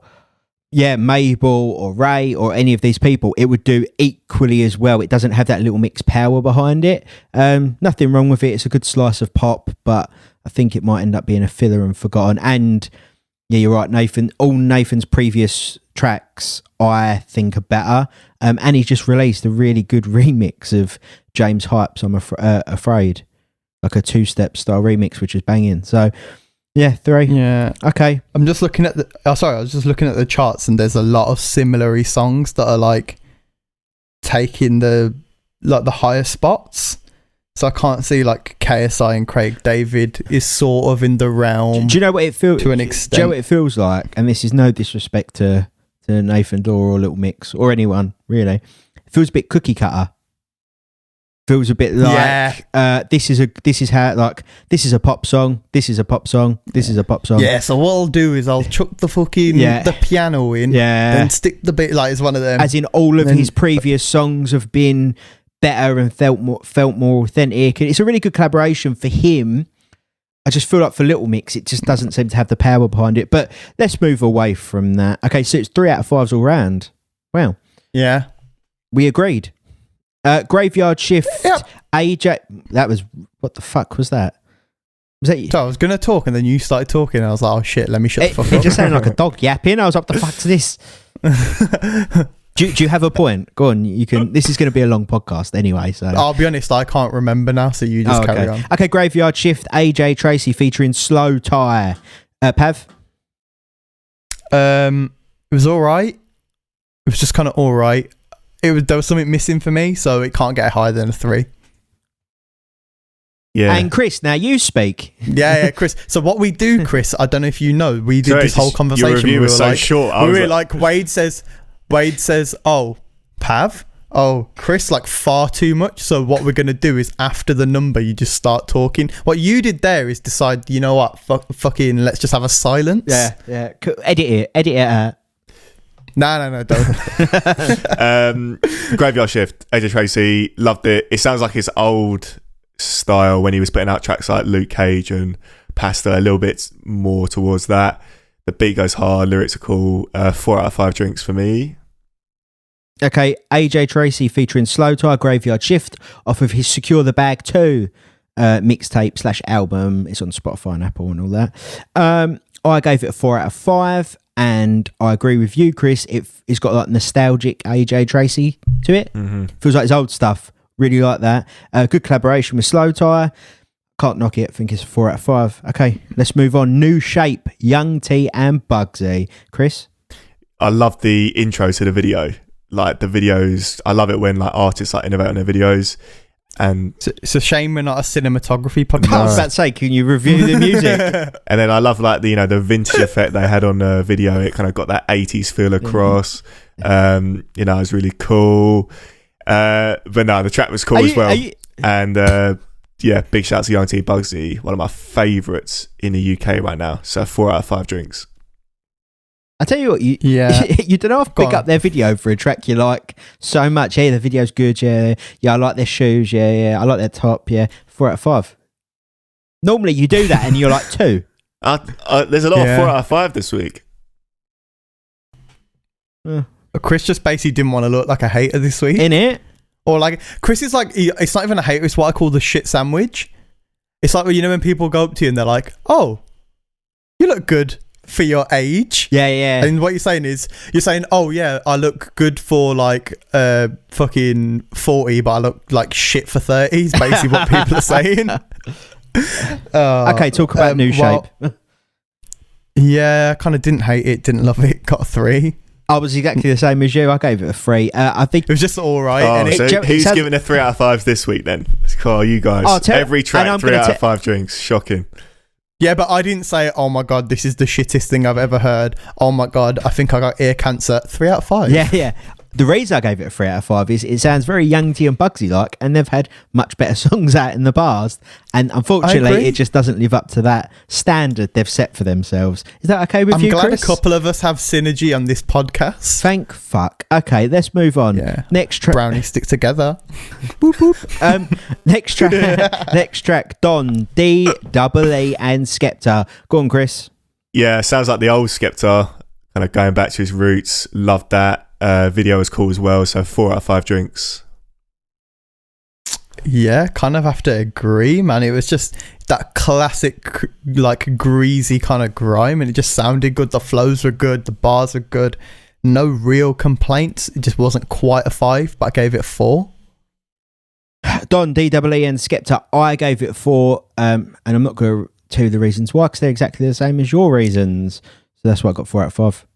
Mabel or Ray or any of these people, it would do equally as well. It doesn't have that Little Mix power behind it. Nothing wrong with it. It's a good slice of pop, but I think it might end up being a filler and forgotten. And yeah, you're right, Nathan. All Nathan's previous tracks I think are better. And he's just released a really good remix of James Hype's I'm Afraid, like a 2-step style remix, which is banging. So yeah, 3. Yeah. Okay. I'm just looking at I was just looking at the charts, and there's a lot of similar songs that are like taking the higher spots. So I can't see like KSI and Craig David is sort of in the realm. Do you know what it feels to an extent? Do you know what it feels like? And this is no disrespect to Nathan Dawe or Little Mix or anyone really. It feels a bit cookie cutter. Feels a bit like this is a pop song. This is a pop song. This is a pop song. Yeah. So what I'll do is I'll chuck the fucking the piano in. Yeah. And stick the bit like it's one of them. As in all of his previous songs have been better and felt more authentic. And it's a really good collaboration for him. I just feel like for Little Mix, it just doesn't seem to have the power behind it. But let's move away from that. Okay, so it's 3 out of 5s all round. Wow. Yeah. We agreed. Graveyard Shift, AJ. That was, what the fuck was that? Was that you? So I was going to talk and then you started talking and I was like, oh shit, let me shut the fuck up. It just sounded like a dog yapping. I was like, the fuck's this? do you have a point? Go on, you can. This is going to be a long podcast anyway. So I'll be honest, I can't remember now, so you just carry on. Okay, Graveyard Shift, AJ Tracey featuring Slow Tie. Pav? It was alright. It was just kind of alright. There was something missing for me, so it can't get higher than a 3. Yeah. And Chris, now you speak. Yeah, Chris. So what we do, Chris, I don't know if you know, we did this whole conversation. Your review was so short. We were like, Wade says, oh, Pav, oh, Chris, like far too much. So what we're going to do is after the number, you just start talking. What you did there is decide, you know what, fucking let's just have a silence. Yeah. Edit it out. No, don't. Graveyard Shift, AJ Tracey, loved it. It sounds like his old style when he was putting out tracks like Luke Cage and Pasta, a little bit more towards that. The beat goes hard, lyrics are cool. 4 out of 5 drinks for me. Okay, AJ Tracey featuring Slow Tie, Graveyard Shift off of his Secure the Bag 2 mixtape / album. It's on Spotify and Apple and all that. I gave it a 4 out of 5. And I agree with you, Chris. It's got like nostalgic AJ Tracey to it. Mm-hmm. Feels like his old stuff. Really like that. Good collaboration with Slow Tie. Can't knock it. I think it's a 4 out of 5. Okay, let's move on. New Shape, Young T and Bugsy. Chris? I love the intro to the video. Like the videos, I love it when like artists like innovate on their videos. And it's a shame we're not a cinematography podcast. I was about to say, can you review the music? And then I love like the vintage effect they had on the video. It kind of got that 80s feel across. It was really cool. But no, the track was cool as well. And big shout out to Young T Bugsy, one of my favourites in the UK right now. So 4 out of 5 drinks. I tell you what, you don't have to pick up their video for a track you like so much. Yeah, the video's good. Yeah, I like their shoes. Yeah, I like their top. Yeah, 4 out of 5. Normally you do that and you're like 2. There's a lot of 4 out of 5 this week. Chris just basically didn't want to look like a hater this week. In it? Or like, Chris is like, it's not even a hater, it's what I call the shit sandwich. It's like, when people go up to you and they're like, oh, you look good. for your age. Yeah. And what you're saying is, oh yeah, I look good for like fucking 40, but I look like shit for 30. Is basically what people are saying. Okay, talk about New Shape. Yeah, I kind of didn't hate it, didn't love it. Got a 3. I was exactly the same as you. I gave it a 3. I think it was just all right. Oh, so who's giving a 3 out of 5 this week then? Oh, you guys. Every track 3 out of 5 drinks. Shocking. Yeah, but I didn't say, oh my God, this is the shittest thing I've ever heard. Oh my God, I think I got ear cancer. 3 out of 5. Yeah. The reason I gave it a 3 out of 5 is it sounds very Young T and Bugsy like, and they've had much better songs out in the past. And unfortunately, it just doesn't live up to that standard they've set for themselves. Is that okay with you, Chris? I'm glad a couple of us have synergy on this podcast. Thank fuck. Okay, let's move on. Yeah. Next track. Brownies stick together. Boop, boop. Next track. Next track. Don, D-double-E and Skepta. Go on, Chris. Yeah, sounds like the old Skepta. Kind of going back to his roots. Loved that. Video was cool as well, so 4 out of 5 drinks. Yeah, kind of have to agree, man. It was just that classic, like, greasy kind of grime, and it just sounded good. The flows were good, the bars were good. No real complaints. It just wasn't quite a 5, but I gave it a 4. Don, D-double-E and Skepta, I gave it a 4, and I'm not going to tell you the reasons why, because they're exactly the same as your reasons. So that's why I got 4 out of 5.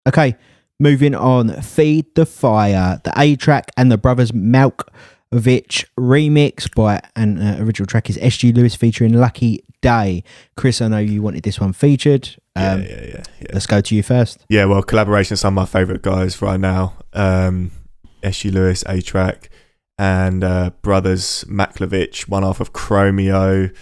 Okay. Moving on, Feed the Fire, the A-track and the Brothers Malkovich remix by an original track is SG Lewis featuring Lucky Day. Chris, I know you wanted this one featured. Yeah. Let's go to you first. Yeah, well, collaboration with some of my favourite guys right now. SG Lewis, A-track, and Brothers Malkovich, one half of Chromeo.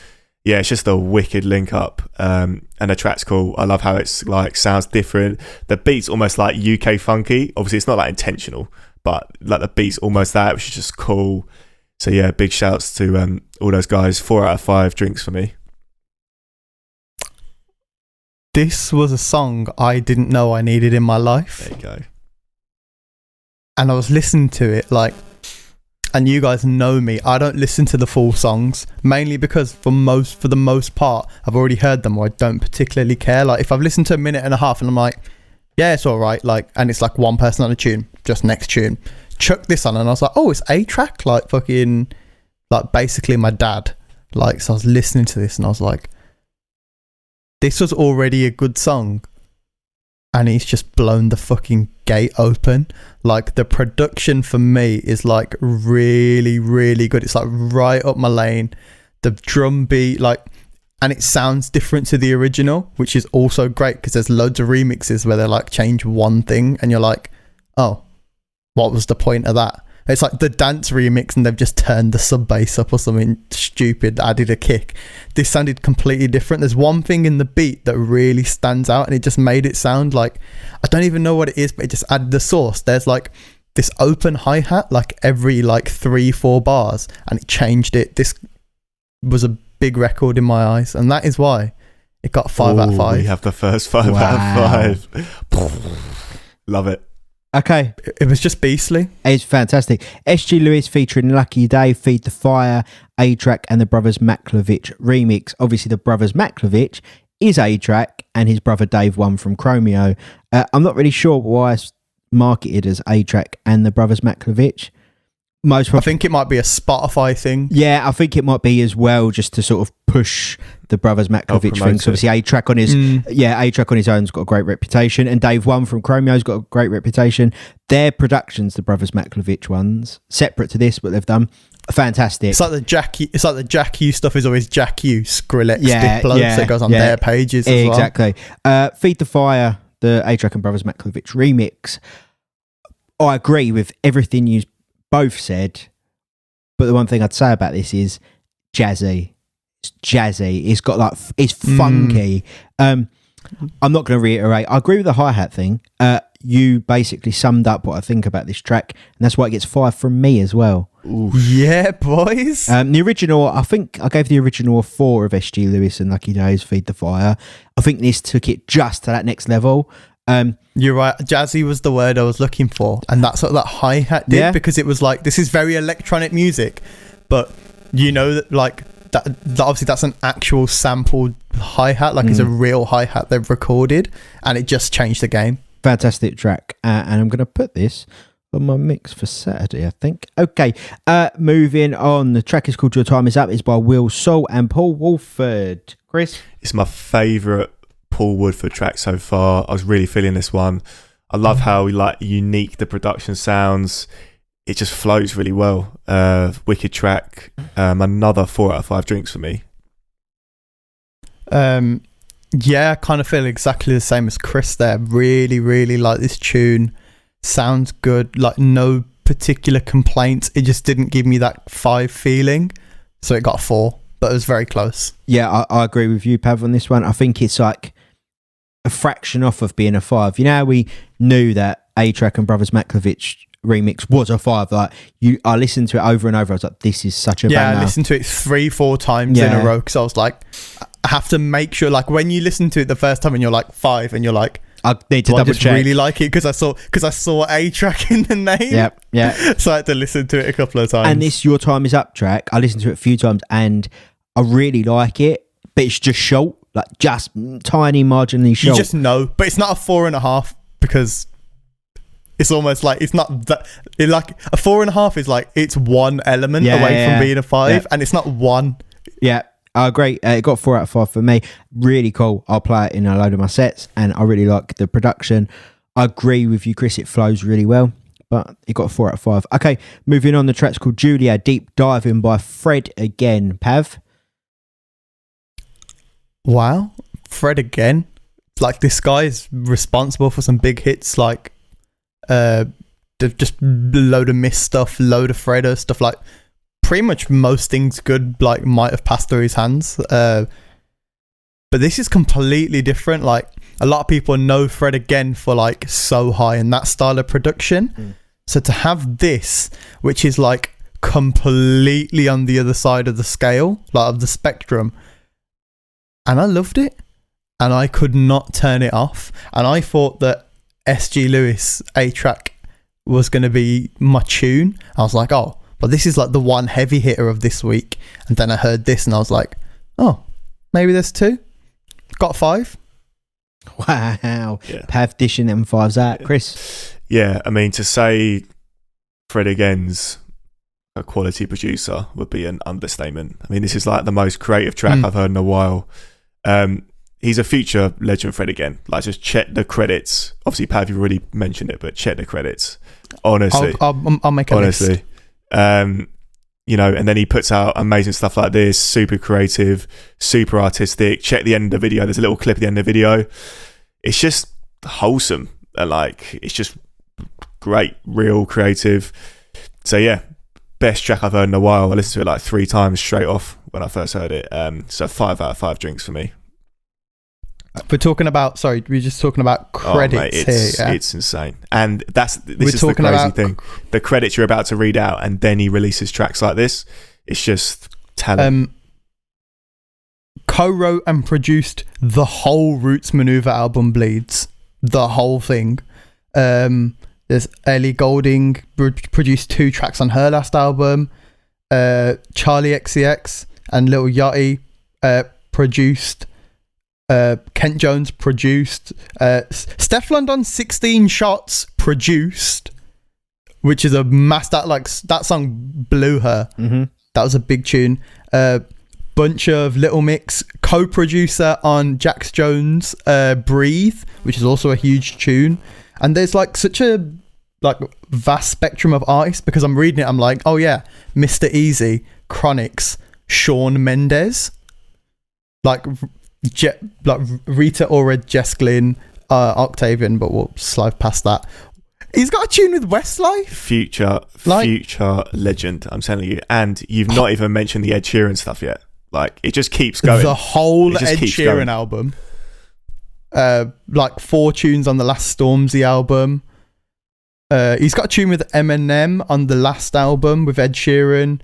Yeah, it's just a wicked link up, and the track's cool. I love how it's like sounds different. The beat's almost like UK funky. Obviously, it's not that intentional, but like the beat's almost that, which is just cool. So yeah, big shouts to all those guys. 4 out of 5 drinks for me. This was a song I didn't know I needed in my life. There you go. And I was listening to it like. And you guys know me, I don't listen to the full songs, mainly because for the most part, I've already heard them or I don't particularly care. Like if I've listened to a minute and a half and I'm like, yeah, it's all right. Like, and it's like one person on a tune, just next tune. Chuck this on and I was like, oh, it's A-track, like fucking, like basically my dad. Like, so I was listening to this and I was like, this was already a good song. And he's just blown the fucking gate open. Like the production for me is like really, really good. It's like right up my lane. The drum beat, like, and it sounds different to the original, which is also great because there's loads of remixes where they like change one thing and you're like, oh, what was the point of that? It's like the dance remix and they've just turned the sub bass up or something stupid, added a kick. This sounded completely different. There's one thing in the beat that really stands out and it just made it sound like, I don't even know what it is, but it just added the sauce. There's like this open hi-hat like every like 3-4 bars and it changed it. This was a big record in my eyes and that is why it got 5 out of 5. We have the first 5 out of 5. Love it. Okay. It was just beastly. It's fantastic. SG Lewis featuring Lucky Day, Feed the Fire, A-track and the Brothers Malkovich remix. Obviously, the Brothers Malkovich is A-track and his brother Dave won from Chromeo. I'm not really sure why it's marketed as A-track and the Brothers Malkovich. I think it might be a Spotify thing. Yeah, I think it might be as well, just to sort of push the Brothers Malkovich thing. So obviously, A-track on his A-track on his own's got a great reputation, and Dave One from Chromeo's got a great reputation. Their productions, the Brothers Malkovich ones, separate to this, what they've done, fantastic. It's like the Jack U stuff is always Jack U, Skrillex, Diplo, so it goes on their pages as well. Exactly. Feed the Fire, the A-track and Brothers Malkovich remix. I agree with everything you both said, but the one thing I'd say about this is jazzy. It's jazzy. It's got like, it's funky. I'm not going to reiterate. I agree with the hi-hat thing. You basically summed up what I think about this track, and that's why it gets 5 from me as well. Ooh. Yeah, boys. The original, I think I gave the original a 4 of SG Lewis and Lucky Days, Feed the Fire. I think this took it just to that next level. You're right, jazzy was the word I was looking for, and that's what that hi-hat did, because it was like, this is very electronic music, but you know that like obviously that's an actual sampled hi-hat, like it's a real hi-hat they've recorded, and it just changed the game. Fantastic track. And I'm going to put this on my mix for Saturday, I think. Okay, moving on. The track is called Your Time Is Up. It's by Will Saul and Paul Woolford. Chris? It's my favourite Paul Woolford track so far. I was really feeling this one. I love how unique the production sounds. It just flows really well. Wicked track. Another 4 out of 5 drinks for me. Yeah, I kind of feel exactly the same as Chris there. Really, really like this tune. Sounds good. Like, no particular complaints. It just didn't give me that 5 feeling. So it got a 4, but it was very close. Yeah, I agree with you, Pav, on this one. I think it's like a fraction off of being a 5. You know how we knew that A-Track and Brothers Maklovich remix was a 5? Like, I listened to it over and over. I was like, this is such a banger. I listened to it 3-4 times in a row, because I was like, I have to make sure, like, when you listen to it the first time and you're like 5 and you're like, I need to double check. I really like it because I saw A-Track in the name. Yeah. So I had to listen to it a couple of times. And this Your Time Is Up track, I listened to it a few times and I really like it, but it's just short, like just tiny, marginally short. You just know, but it's not a 4.5 because it's almost like it's not that. Like a 4.5 is like it's one element away from being a 5, and it's not one. Yeah. Great. It got 4 out of 5 for me. Really cool. I'll play it in a load of my sets, and I really like the production. I agree with you, Chris. It flows really well, but it got a 4 out of 5. Okay, moving on. The track's called Julia, Deep Diving by Fred again. Pav? Wow. Fred again. Like, this guy is responsible for some big hits, like just load of Miss stuff, load of Freddo stuff, like pretty much most things good like might have passed through his hands, but this is completely different. Like, a lot of people know Fred again for like So High and that style of production, so to have this, which is like completely on the other side of the scale, like of the spectrum, and I loved it and I could not turn it off. And I thought that SG Lewis A-Track was going to be my tune. I was like, oh, but this is like the one heavy hitter of this week. And then I heard this and I was like, oh, maybe there's 2. Got 5. Wow. Yeah. Pav dishing them 5s out. Chris? Yeah, I mean, to say Fred again's a quality producer would be an understatement. I mean, this is like the most creative track I've heard in a while. He's a future legend, Fred again. Like, just check the credits. Obviously, Pav, you already mentioned it, but check the credits. Honestly. I'll make a list. You know, and then he puts out amazing stuff like this, super creative, super artistic. Check the end of the video. There's a little clip at the end of the video. It's just wholesome. And like, it's just great, real creative. So yeah, best track I've heard in a while. I listened to it like 3 times straight off when I first heard it. So 5 out of 5 drinks for me. We're talking about, we're just talking about credits here. Yeah? It's insane. And this is the crazy thing. The credits you're about to read out, and then he releases tracks like this. It's just talent. Co-wrote and produced the whole Roots Maneuver album, Bleeds. The whole thing. There's Ellie Goulding produced 2 tracks on her last album. Charlie XCX and Lil Yachty produced. Kent Jones produced. Steph London 16 Shots produced, which is a that song blew her. That was a big tune. Bunch of Little Mix co-producer on Jax Jones Breathe, which is also a huge tune. And there's like such a like vast spectrum of artists, because I'm reading it, I'm like, oh yeah, Mr. Easy, Chronix, Shawn Mendes, like Rita Ora, Jess Glynn, Octavian, but we'll slide past that. He's got a tune with Westlife. Future legend, I'm telling you. And you've not even mentioned the Ed Sheeran stuff yet. Like, it just keeps going. The whole Ed Sheeran album. Like 4 tunes on the last Stormzy album. He's got a tune with Eminem on the last album with Ed Sheeran.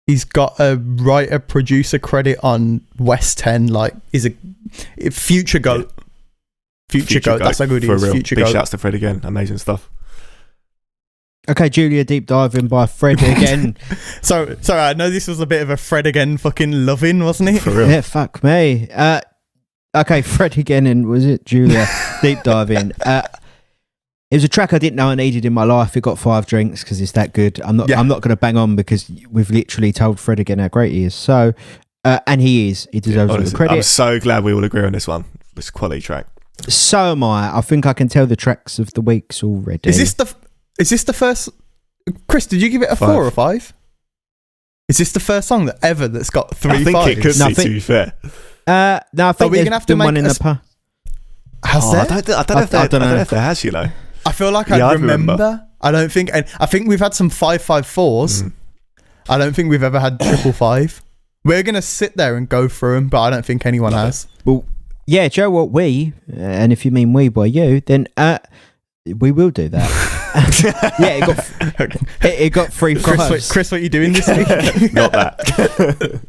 He's got a writer-producer credit on West 10. Like, he's a future GOAT. Future GOAT. That's how good he is. Future Big GOAT. shouts to Fred again. Amazing stuff. Okay, Julia, deep diving by Fred again. Sorry, I know this was a bit of a Fred again fucking loving, wasn't it? For real. Yeah, fuck me. Okay, Fred again, and was it Julia deep diving? It was a track I didn't know I needed in my life. It got 5 drinks because it's that good. I'm not going to bang on because we've literally told Fred again how great he is. So, and he is. He deserves all the credit. I'm so glad we all agree on this one. It's a quality track. So am I. I think I can tell the tracks of the weeks already. Is this the first? Chris, did you give it a 4 or 5? Is this the first song that's got 3 I think 5s? it could be, to be fair. No, I think we're gonna have to been one in the past. Has there? I don't know if there has, you know. I feel like I remember. I don't think. I think we've had some 554s. I don't think we've ever had 555. We're gonna sit there and go through them, but I don't think anyone has. Well, yeah, Joe. What and if you mean we by you, then we will do that. Yeah, it got 3 5s. Chris, what are you doing this week? Not that.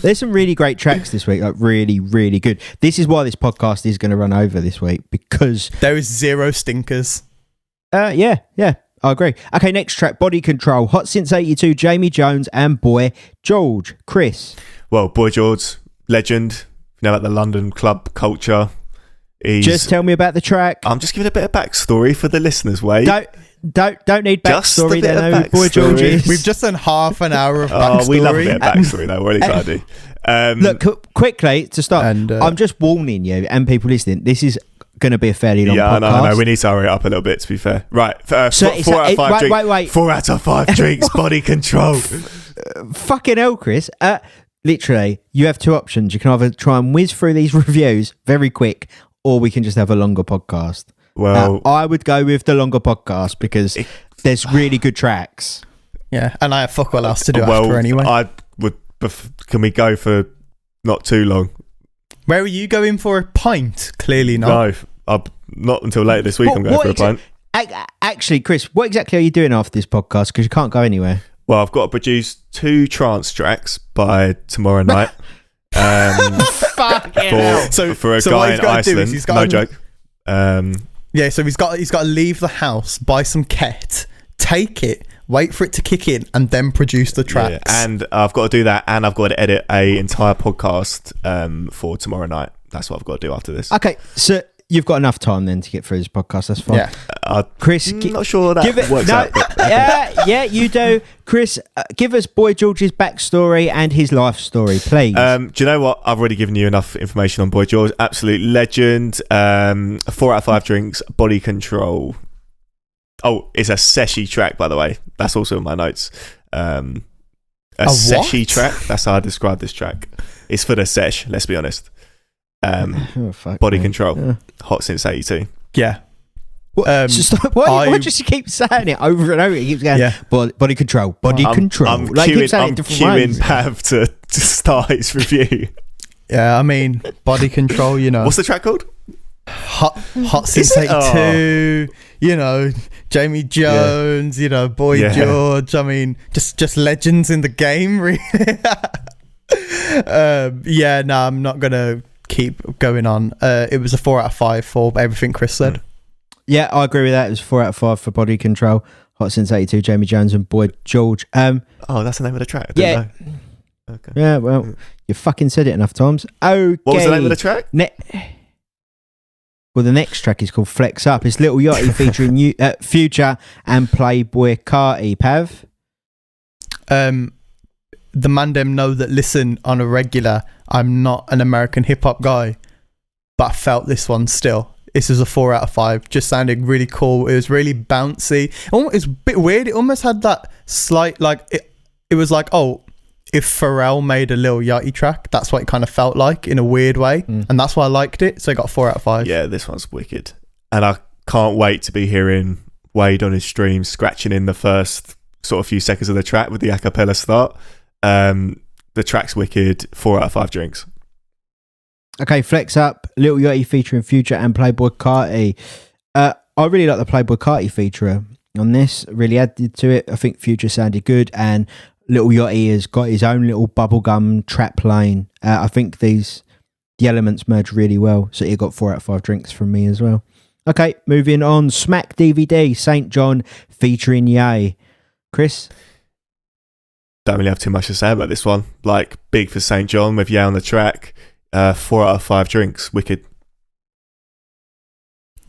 There's some really great tracks this week, like really, really good. This is why this podcast is going to run over this week, because there is 0 stinkers. Yeah, I agree. Okay, next track, Body Control, hot since '82, Jamie Jones and Boy George. Chris. Well, Boy George, legend. You know about the London club culture. Just tell me about the track. I'm just giving a bit of backstory for the listeners, Wade. Don't need backstory. They know who Boy George is. We've just done half an hour of backstory. Oh, we love a bit of backstory though. What are you trying to do? Look, quickly to start. I'm just warning you and people listening. This is going to be a fairly long podcast. Yeah, no. We need to hurry it up a little bit. To be fair, right? 4 out of 5 drinks. Wait. 4 out of 5 drinks. Body Control. Fucking hell, Chris. Literally, you have 2 options. You can either try and whiz through these reviews very quick, or we can just have a longer podcast. Well, I would go with the longer podcast because there's really good tracks. Yeah, and I have fuck all else to do after anyway. I would. Can we go for not too long? Where are you going for a pint? Clearly not. No, not until later this week. I'm going for a pint. Actually, Chris, what exactly are you doing after this podcast? Because you can't go anywhere. Well, I've got to produce 2 trance tracks by tomorrow night. For a guy in Iceland. No joke. Yeah, so he's got to leave the house, buy some ket, take it, wait for it to kick in, and then produce the tracks. Yeah, and I've got to do that, and I've got to edit a entire podcast for tomorrow night. That's what I've got to do after this. Okay, so you've got enough time then to get through this podcast. That's fine. Yeah, Chris, not sure that works out. Yeah, you do. Chris, give us Boy George's backstory and his life story, please. Do you know what? I've already given you enough information on Boy George. Absolute legend. 4 out of 5 drinks. Body Control. Oh, it's a seshy track, by the way. That's also in my notes. A seshy track. That's how I describe this track. It's for the sesh. Let's be honest. Body Control. Hot since '82. Yeah. Why does he keep saying it over and over? He keeps going, body control. I'm queuing Pav to start his review. Yeah, I mean, Body Control, you know. What's the track called? Hot since '82. You know, Jamie Jones. You know, Boy George. I mean, just legends in the game, really. I'm not gonna keep going on. It was a 4 out of 5 for everything Chris said. Yeah, I agree with that. It was 4 out of 5 for Body Control. Hot since '82, Jamie Jones and Boy George. That's the name of the track. I didn't know. Okay. Yeah, well, you fucking said it enough times. Okay. What was the name of the track? Well, the next track is called Flex Up. It's Lil Yachty featuring Future and Playboy Carti. Pav? The man them know that listen on a regular. I'm not an American hip hop guy, but I felt this one still. This is a 4 out of 5. Just sounded really cool. It was really bouncy. It was a bit weird. It almost had that slight, like, it was like, oh, if Pharrell made a Lil Yachty track, that's what it kind of felt like in a weird way. And that's why I liked it. So I got 4 out of 5. Yeah, this one's wicked. And I can't wait to be hearing Wade on his stream scratching in the first sort of few seconds of the track with the a cappella start. The track's wicked. 4 out of 5 drinks. Okay, Flex Up, Lil Yachty featuring Future and Playboy Carti. I really like the Playboy Carti feature on this. Really added to it. I think Future sounded good, and Lil Yachty has got his own little bubblegum trap lane. I think the elements merge really well. So he got 4 out of 5 drinks from me as well. Okay, moving on. Smack DVD, St. John featuring Ye. Chris? Don't really have too much to say about this one. Like, big for St. John with Ye on the track. 4 out of 5 drinks. Wicked.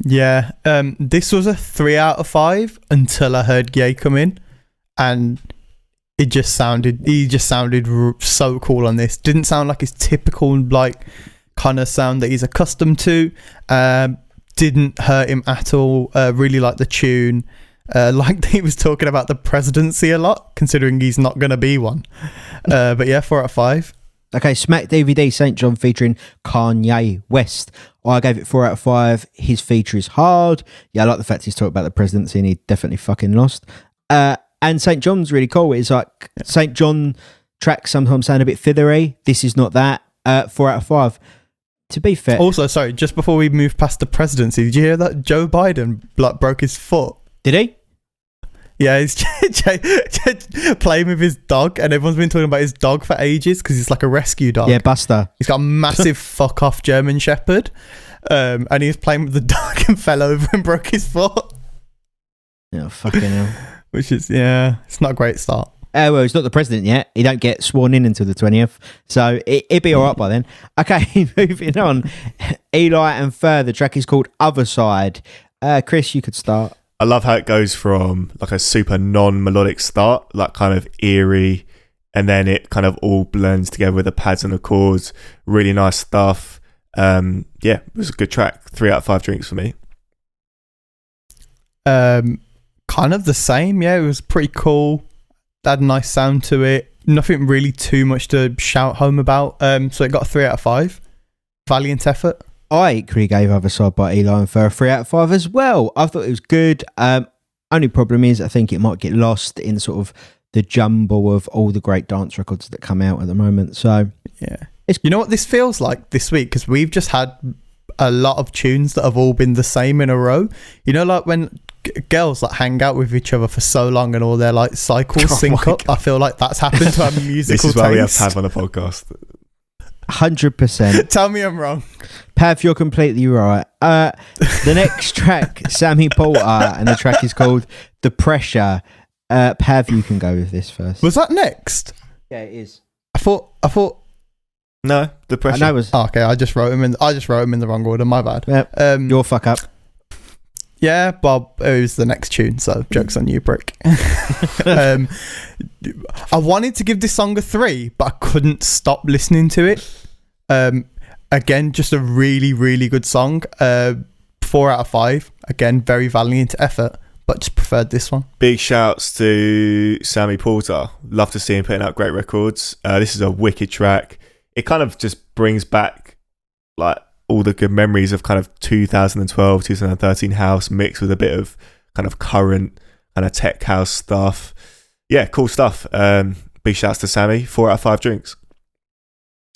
Yeah, this was a 3 out of 5 until I heard Ye come in, and he just sounded so cool on this. Didn't sound like his typical like kind of sound that he's accustomed to. Didn't hurt him at all. Really liked the tune. Like he was talking about the presidency a lot, considering he's not going to be one. But yeah, 4 out of 5. Okay, Smack DVD, St. John featuring Kanye West. I gave it 4 out of 5. His feature is hard. Yeah, I like the fact he's talking about the presidency and he definitely fucking lost. And St. John's really cool. It's like St. John tracks sometimes sound a bit fithery. This is not that. 4 out of 5. To be fair. Also, sorry, just before we move past the presidency, did you hear that Joe Biden broke his foot? Did he? Yeah, he's playing with his dog, and everyone's been talking about his dog for ages because he's like a rescue dog. Yeah, Buster. He's got a massive fuck off German Shepherd, and he was playing with the dog and fell over and broke his foot. Oh, fucking hell. Which is, yeah, it's not a great start. Well, he's not the president yet. He don't get sworn in until the 20th. So it'd be all right by then. Okay, moving on. Eli and Fur. The track is called Other Side. Chris, you could start. I love how it goes from like a super non-melodic start, like kind of eerie, and then it kind of all blends together with the pads and the chords. Really nice stuff. Yeah, it was a good track. 3 out of 5 drinks for me. Kind of the same. Yeah, it was pretty cool. Had a nice sound to it. Nothing really too much to shout home about. So it got a 3 out of 5. Valiant effort. I equally gave Other Side by Eli and Fur a 3 out of 5 as well. I thought it was good. Only problem is I think it might get lost in sort of the jumble of all the great dance records that come out at the moment. So yeah, you know what this feels like this week? Because we've just had a lot of tunes that have all been the same in a row. You know, like when girls like hang out with each other for so long and all their like cycles sync up. God. I feel like that's happened to our musical This is why we have Pav on the podcast. 100%. Tell me I'm wrong. Pav, you're completely right. The next track, Sammy Porter, and the track is called The Pressure. Pav, you can go with this first. Was that next? Yeah, it is. I thought. No, The Pressure. I know it was. Oh, okay, I just wrote him in the wrong order. My bad. Yep. Your fuck up. Yeah, Bob, it was the next tune, so joke's on you, prick. I wanted to give this song a 3, but I couldn't stop listening to it. Again, just a really, really good song. 4 out of 5. Again, very valiant effort, but just preferred this one. Big shouts to Sammy Porter. Love to see him putting out great records. This is a wicked track. It kind of just brings back like all the good memories of kind of 2012, 2013 house mixed with a bit of kind of current kind of tech house stuff. Yeah, cool stuff. Big shouts to Sammy. 4 out of 5 drinks.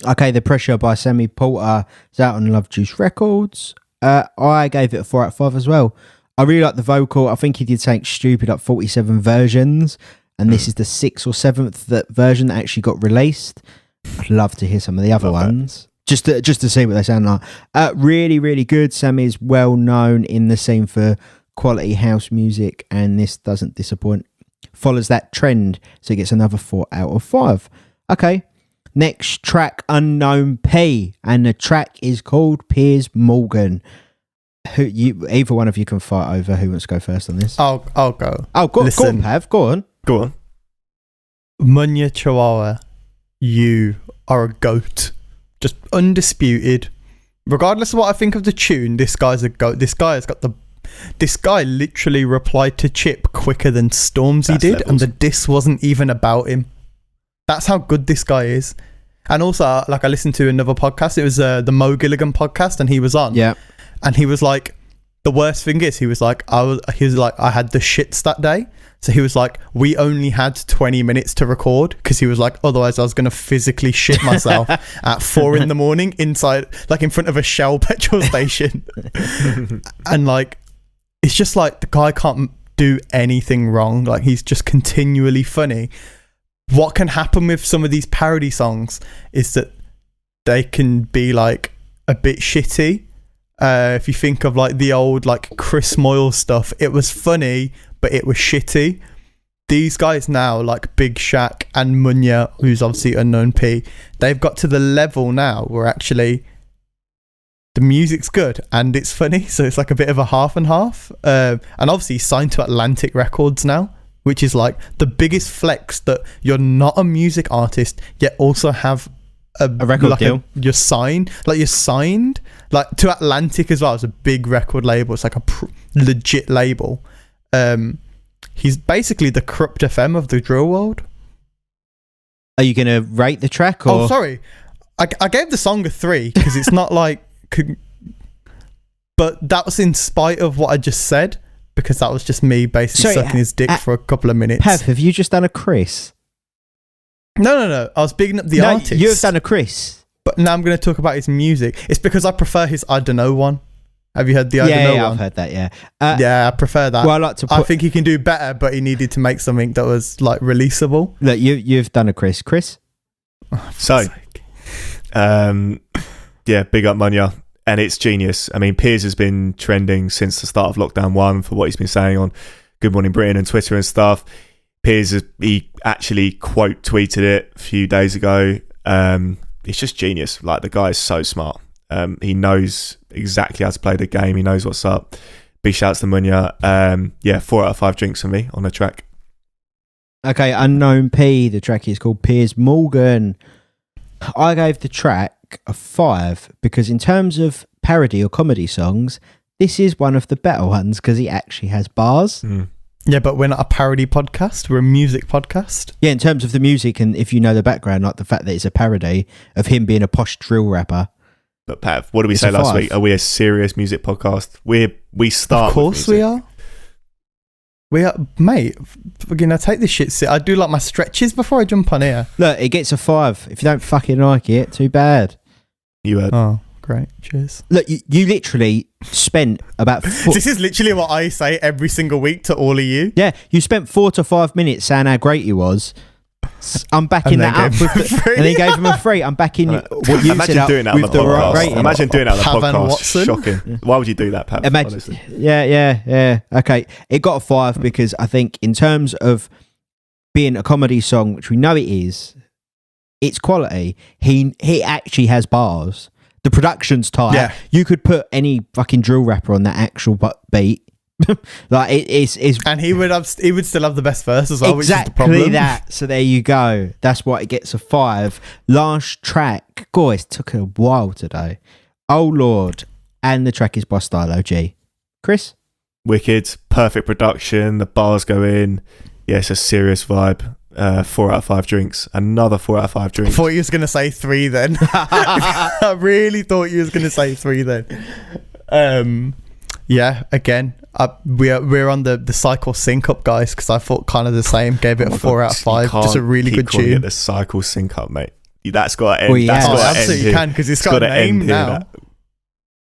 Okay, The Pressure by Sammy Porter is out on Love Juice Records. I gave it a 4 out of 5 as well. I really like the vocal. I think he did something stupid, like 47 versions, and this is the 6th or 7th version that actually got released. I'd love to hear some of the other ones. Just to see what they sound like. Really, really good. Sam is well known in the scene for quality house music, and this doesn't disappoint. Follows that trend, so it gets another 4 out of 5. Okay, next track, Unknown P, and the track is called Piers Morgan. Either one of you can fight over who wants to go first on this. I'll go. Oh, go on, Pav. Go on. Munya Chihuahua, you are a goat. Just undisputed. Regardless of what I think of the tune, this guy's a goat. This guy literally replied to Chip quicker than Stormzy did, levels. And the diss wasn't even about him. That's how good this guy is. And also, like, I listened to another podcast. It was the Mo Gilligan podcast, and he was on. Yeah. And he was like, the worst thing is, he was like, I had the shits that day. So he was like, we only had 20 minutes to record, because he was like, otherwise I was going to physically shit myself at 4 a.m. inside, like in front of a Shell petrol station. And like, it's just like the guy can't do anything wrong. Like, he's just continually funny. What can happen with some of these parody songs is that they can be like a bit shitty. If you think of like the old like Chris Moyle stuff, it was funny, but it was shitty. These guys now, like Big Shaq and Munya, who's obviously Unknown P, they've got to the level now where actually the music's good and it's funny. So it's like a bit of a half and half. And obviously he's signed to Atlantic Records now, which is like the biggest flex that you're not a music artist, yet also have a record like deal. You're signed like to Atlantic as well. It's a big record label. It's like a legit label. He's basically the Corrupt FM of the drill world. Are you going to rate the track? Or? Oh, sorry. I gave the song a 3 because it's not like... But that was in spite of what I just said, because that was just me basically sucking his dick for a couple of minutes. Pav, have you just done a Chris? No. I was bigging up the artist. You've done a Chris. But now I'm going to talk about his music. It's because I prefer his I Don't Know one. Have you heard the I Don't Know one? Yeah, I've heard that, yeah. Yeah, I prefer that. Well, I think he can do better, but he needed to make something that was like releasable. Look, you've done a Chris. Chris? So, yeah, big up Munya. And it's genius. I mean, Piers has been trending since the start of Lockdown 1 for what he's been saying on Good Morning Britain and Twitter and stuff. Piers, he actually quote tweeted it a few days ago. It's just genius. Like, the guy is so smart. He knows exactly how to play the game. He knows what's up. Big shouts to Munya. 4 out of 5 drinks for me on the track. Okay, Unknown P. The track is called Piers Morgan. I gave the track a 5 because in terms of parody or comedy songs, this is one of the better ones because he actually has bars. Yeah, but we're not a parody podcast, we're a music podcast. Yeah, in terms of the music, and if you know the background, like the fact that it's a parody of him being a posh drill rapper. But Pav, what did we say last week? Are we a serious music podcast? We start. Of course we are. We are, mate. We're gonna take this shit. I do like my stretches before I jump on here. Look, it gets a 5. If you don't fucking like it, too bad. You heard. Oh, great. Cheers. Look, you literally spent about... This is literally what I say every single week to all of you. Yeah, you spent 4 to 5 minutes saying how great he was. I'm backing that up. And he gave him a 3. I'm backing what you said up doing that with the podcast. Imagine doing that on the podcast. Watson. Shocking. Yeah. Why would you do that, Pav? Honestly. Yeah. Okay, it got a 5 because I think in terms of being a comedy song, which we know it is, it's quality. He actually has bars. The production's tight. Yeah. You could put any fucking drill rapper on that actual beat. Like it's and he would still have the best verse as well, exactly, which is the problem. That. So there you go. That's why it gets a 5. Last track, guys, took a while today. Oh Lord, and the track is by Stylo G. Chris, wicked, perfect production. The bars go in. Yeah, it's a serious vibe. 4 out of 5 drinks. Another 4 out of 5 drinks. I thought you was gonna say 3 then. I really thought you was gonna say 3 then. Yeah, again, we're on the cycle sync up, guys, because I thought kind of the same. Gave it a 4 out of 5. Just a really good tune. It the cycle sync up, mate. That's got to end. Well, yeah. That's got to absolutely end can, because it's got a name now.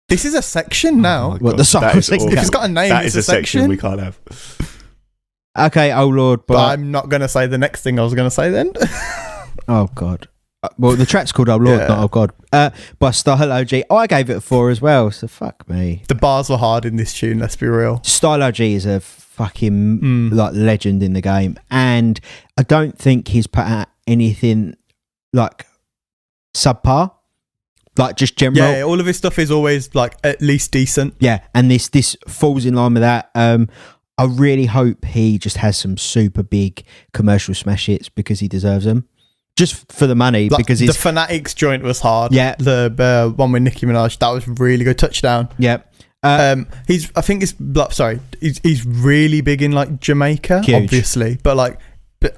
This is a section now. What, the cycle sync? If it's got a name, that it's is a section we can't have. Okay, oh Lord, but I'm not going to say the next thing I was going to say then. Oh God. Well, the track's called Oh Lord, not Oh God. By Stylo G. I gave it a 4 as well, so fuck me. The bars were hard in this tune, let's be real. Stylo G is a fucking like legend in the game, and I don't think he's put out anything like subpar, like just general. Yeah, all of his stuff is always like at least decent. Yeah, and this falls in line with that. I really hope he just has some super big commercial smash hits because he deserves them. Just for the money, like because the Fanatics joint was hard. Yeah, the one with Nicki Minaj, that was really good. Touchdown. Yeah. He's really big in like Jamaica, huge. Obviously, but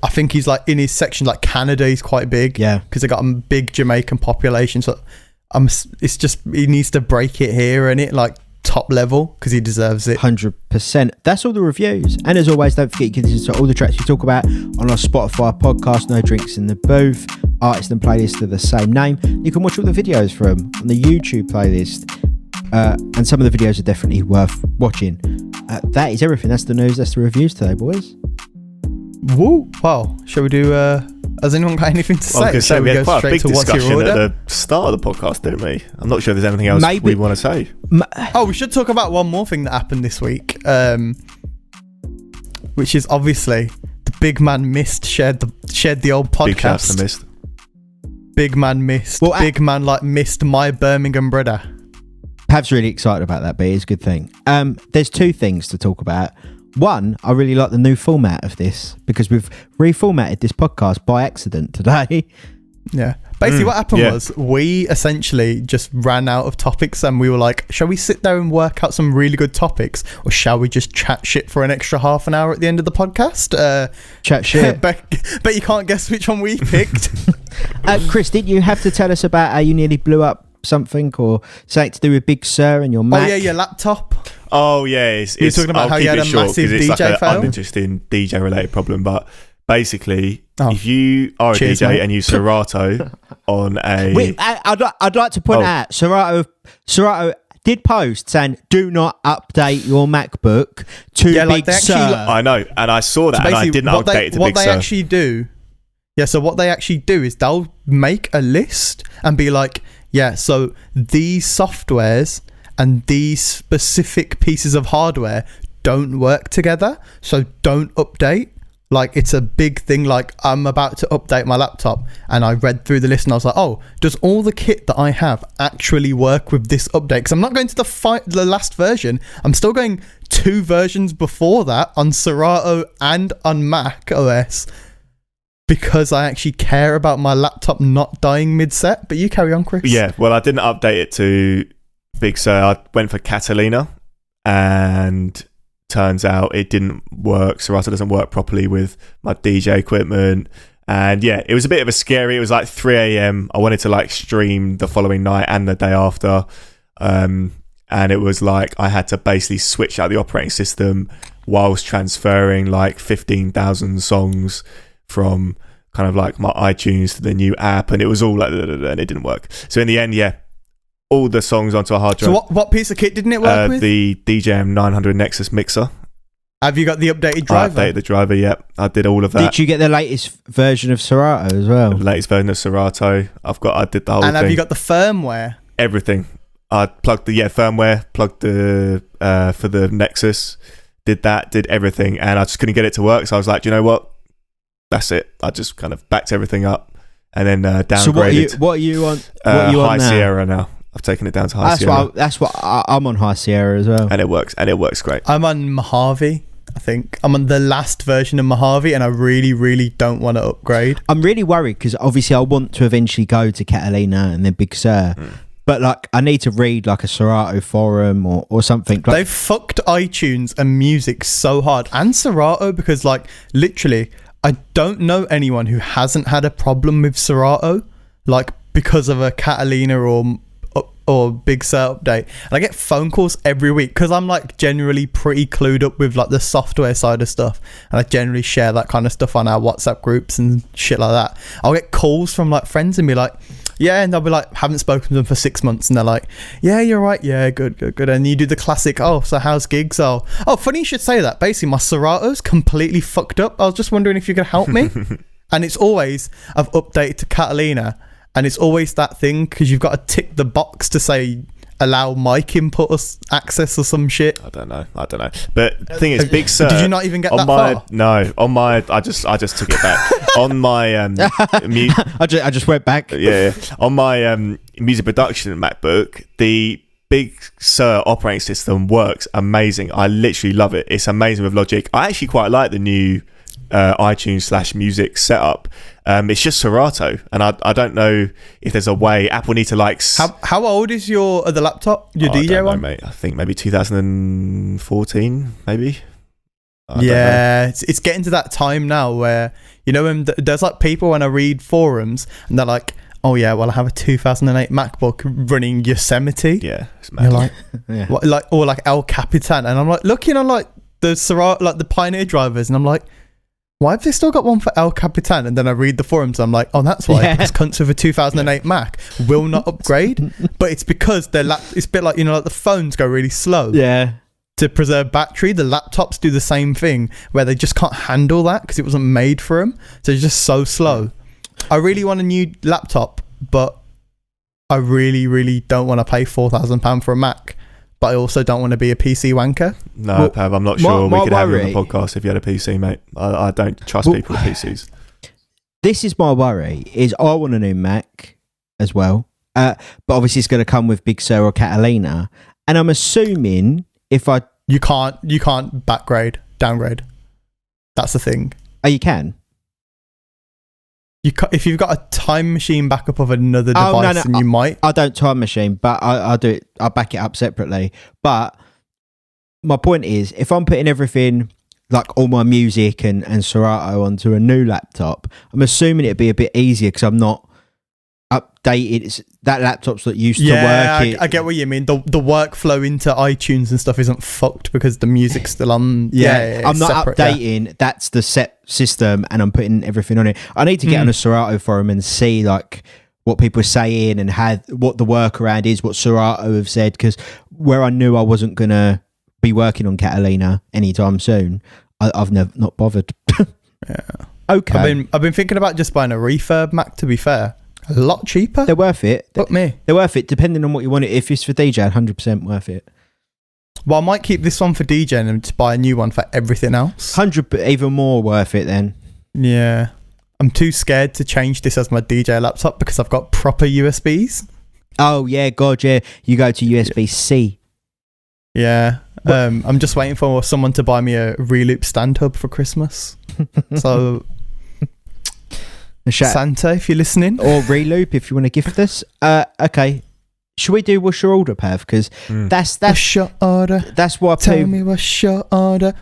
I think he's like in his section like Canada. He's quite big. Yeah, because they got a big Jamaican population. So it's just he needs to break it here and it like top level because he deserves it. 100%. That's all the reviews, and as always, don't forget you can listen to all the tracks we talk about on our Spotify podcast, No Drinks in the Booth. Artists and playlists are the same name. You can watch all the videos from on the YouTube playlist, and some of the videos are definitely worth watching. That is everything. That's the news. That's the reviews today, boys. Woo! Wow. Shall we do Has anyone got anything to say? I was Shall we had quite a big discussion at the start of the podcast, didn't we? I'm not sure if there's anything else we want to say. We should talk about one more thing that happened this week, which is obviously the big man Mist shared the old podcast. Big shouts to Mist. Big man Mist. Well, big man like Mist, my Birmingham brother. Pav's really excited about that, but it's a good thing. There's two things to talk about. One, I really like the new format of this because we've reformatted this podcast by accident today. Yeah. Basically, what happened was we essentially just ran out of topics and we were like, shall we sit there and work out some really good topics or shall we just chat shit for an extra half an hour at the end of the podcast? Chat shit. Bet you can't guess which one we picked. Chris, didn't you have to tell us about how you nearly blew up something or something to do with Big Sur and your Mac? Oh, yeah, your laptop. Oh, yeah. You're talking about how you had a massive DJ like fail? an uninteresting DJ-related problem, but basically, if you are a DJ mate. And use Serato on a... Wait, I'd like to point out, Serato did post saying, do not update your MacBook to Big Sur. I know, and I saw that, so and I didn't update it to Big Sur. What they actually do... Yeah, so what they actually do is they'll make a list and be like, yeah, so these softwares and these specific pieces of hardware don't work together, so don't update. Like, it's a big thing. Like, I'm about to update my laptop and I read through the list and I was like, oh, does all the kit that I have actually work with this update? Because I'm not going to the last version. I'm still going 2 versions before that on Serato and on Mac OS because I actually care about my laptop not dying mid-set. But you carry on, Chris. Yeah, well, I didn't update it to Big Sur. I went for Catalina and... turns out it didn't work. Serato doesn't work properly with my DJ equipment. And yeah, it was a bit of a scary. It was like 3 a.m. I wanted to like stream the following night and the day after. And it was like I had to basically switch out the operating system whilst transferring like 15,000 songs from kind of like my iTunes to the new app. And it was all like, and it didn't work. So in the end, yeah, all the songs onto a hard drive. So what piece of kit didn't it work with? The DJM 900 Nexus mixer. Have you got the updated driver? I updated the driver, yep. I did all of that. Did you get the latest version of Serato as well? The latest version of Serato. I did the whole thing. And have you got the firmware? Everything. I plugged the firmware, plugged the for the Nexus, did everything, and I just couldn't get it to work. So I was like, do you know what? That's it. I just kind of backed everything up and then downgraded. So what are you on? High Sierra now. I've taken it down to High Sierra. That's what I'm on High Sierra as well. And it works great. I'm on Mojave, I think. I'm on the last version of Mojave and I really, really don't want to upgrade. I'm really worried because obviously I want to eventually go to Catalina and then Big Sur. But like I need to read like a Serato forum or something. Like, they've fucked iTunes and music so hard. And Serato because like literally I don't know anyone who hasn't had a problem with Serato. Like because of a Catalina or Big Sur update, and I get phone calls every week because I'm like generally pretty clued up with like the software side of stuff, and I generally share that kind of stuff on our WhatsApp groups and shit like that. I'll get calls from like friends and be like, yeah, and they'll be like, haven't spoken to them for 6 months, and they're like, yeah, you're right, yeah, good, and you do the classic, oh, so how's gigs? Oh, funny you should say that. Basically, my Serato's completely fucked up. I was just wondering if you could help me. And it's always I've updated to Catalina. And it's always that thing because you've got to tick the box to say allow mic input or access or some shit. I don't know. But the thing is, Big Sur. Did you not even get that far? No. On my, I just took it back. On my, I just went back. Yeah. On my music production MacBook, the Big Sur operating system works amazing. I literally love it. It's amazing with Logic. I actually quite like the new iTunes/music setup. It's just Serato, and I don't know if there's a way Apple need to like. How old is your the laptop? Your DJ I don't know, one, mate. I think maybe 2014, maybe. Yeah, it's getting to that time now where you know when there's like people when I read forums and they're like, oh yeah, well I have a 2008 MacBook running Yosemite. Yeah, it's mad. You're like, what, like or like El Capitan, and I'm like looking on like the Serato, like the Pioneer drivers, and I'm like, why have they still got one for El Capitan? And then I read the forums, I'm like, oh, that's why. Because cunts with a 2008 Mac will not upgrade. But it's because it's a bit like, you know, like the phones go really slow. Yeah. To preserve battery, the laptops do the same thing, where they just can't handle that because it wasn't made for them. So it's just so slow. I really want a new laptop, but I really, really don't want to pay £4,000 for a Mac. But I also don't want to be a PC wanker. No, Pav, I'm not sure we could have you on the podcast if you had a PC, mate. I don't trust people with PCs. This is my worry, is I want a new Mac as well. But obviously it's going to come with Big Sur or Catalina. And I'm assuming if I... You can't downgrade. That's the thing. Oh, you can? If you've got a time machine backup of another device, then you might. I don't time machine, but I do it. I back it up separately. But my point is, if I'm putting everything, like all my music and Serato onto a new laptop, I'm assuming it'd be a bit easier because I'm not updated. It's that laptop's that used to work. I get what you mean. The workflow into iTunes and stuff isn't fucked because the music's still on. I'm not separate, updating. Yeah. That's the set system, and I'm putting everything on it. I need to get on a Serato forum and see like what people are saying and what the workaround is, what Serato have said. Because where I knew I wasn't gonna be working on Catalina anytime soon, I've not bothered. Yeah. Okay. I've been thinking about just buying a refurb Mac. To be fair. A lot cheaper. They're worth it. Fuck me. They're worth it, depending on what you want it. If it's for DJ, 100% worth it. Well, I might keep this one for DJ and just buy a new one for everything else. 100, even more worth it then. Yeah. I'm too scared to change this as my DJ laptop because I've got proper USBs. Oh, yeah, God, yeah. You go to USB-C. Yeah. I'm just waiting for someone to buy me a Reloop stand hub for Christmas. So... Santa, if you're listening. Or Reloop, if you want to gift us. Okay. Should we do What's Your Order, Pav? Because that's What's your order? That's why Tell me what's your order.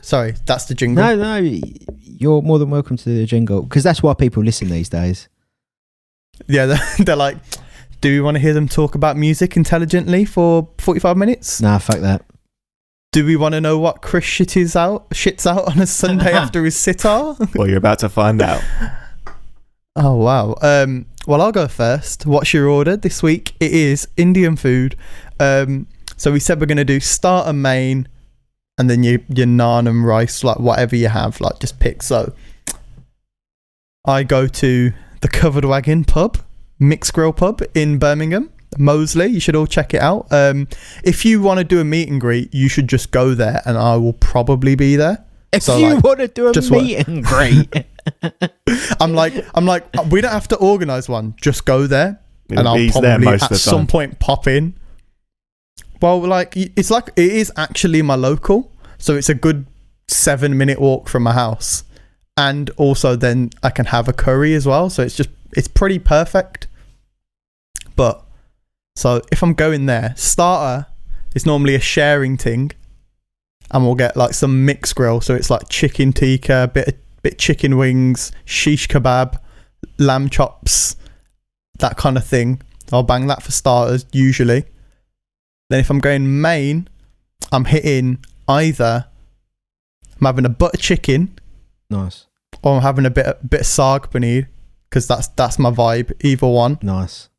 Sorry, that's the jingle. No, you're more than welcome to do the jingle. Because that's why people listen these days. Yeah, they're like, do we want to hear them talk about music intelligently for 45 minutes? Nah, fuck that. Do we want to know what Chris shits out on a Sunday after his sitar? Well, you're about to find out. Oh, wow. Well, I'll go first. What's your order this week? It is Indian food. So we said we're going to do starter, main, and then your naan and rice, like whatever you have, like just pick. So I go to the Covered Wagon pub, Mixed Grill pub in Birmingham, Moseley. You should all check it out. If you want to do a meet and greet, you should just go there and I will probably be there. If you want to do a meet and greet... I'm like, we don't have to organise one. Just go there, and I'll probably at some point pop in. Well, like it is actually my local, so it's a good 7-minute walk from my house, and also then I can have a curry as well. So it's pretty perfect. But so if I'm going there, starter is normally a sharing thing, and we'll get like some mixed grill. So it's like chicken tikka, bit chicken wings, shish kebab, lamb chops, that kind of thing. I'll bang that for starters usually. Then if I'm going main, I'm hitting either I'm having a butter chicken, nice, or I'm having a bit of saag paneer because that's my vibe. Either one, nice,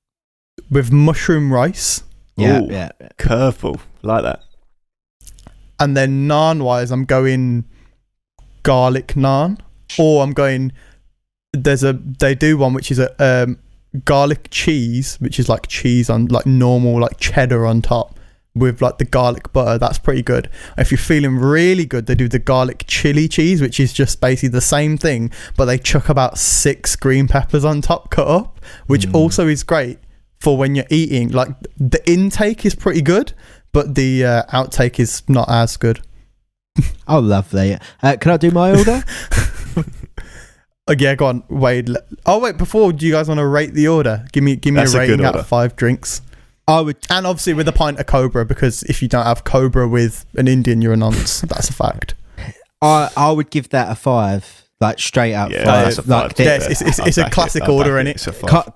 with mushroom rice. Yeah, ooh, yeah, curveball, like that. And then naan wise, I'm going garlic naan. Or I'm going, they do one which is a garlic cheese, which is like cheese on like normal like cheddar on top with like the garlic butter. That's pretty good. If you're feeling really good, they do the garlic chili cheese, which is just basically the same thing, but they chuck about 6 green peppers on top cut up, which also is great for when you're eating. Like the intake is pretty good, but the outtake is not as good. Oh, lovely. Can I do my order? Yeah, go on, Wade. Before, do you guys want to rate the order? Give me a rating out of 5 drinks. I would, and obviously with a pint of Cobra, because if you don't have Cobra with an Indian, you're a nonce. That's a fact. I would give that a 5, like straight out 5. That's a 5. Like, it's a classic order, innit? It's a 5.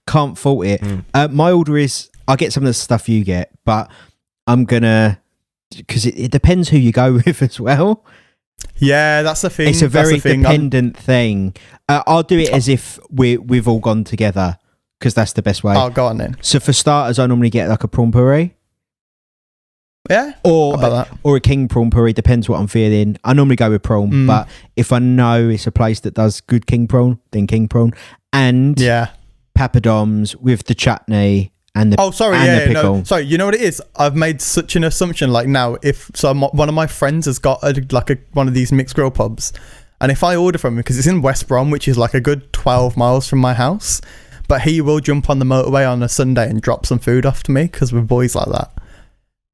Can't fault it. My order is, I get some of the stuff you get, but I'm gonna, because it depends who you go with as well. Yeah, that's the thing. It's a very dependent thing. I'll do it as if we've all gone together, because that's the best way. Oh, go on then. So for starters, I normally get like a prawn puree. Yeah. Or a king prawn puree, depends what I'm feeling. I normally go with prawn, but if I know it's a place that does good king prawn, then king prawn. And papadums with the chutney and the the pickle. No, sorry, you know what it is? I've made such an assumption. Like now, one of my friends has got one of these mixed grill pubs, and if I order from him, because it's in West Brom, which is like a good 12 miles from my house, but he will jump on the motorway on a Sunday and drop some food off to me because we're boys like that.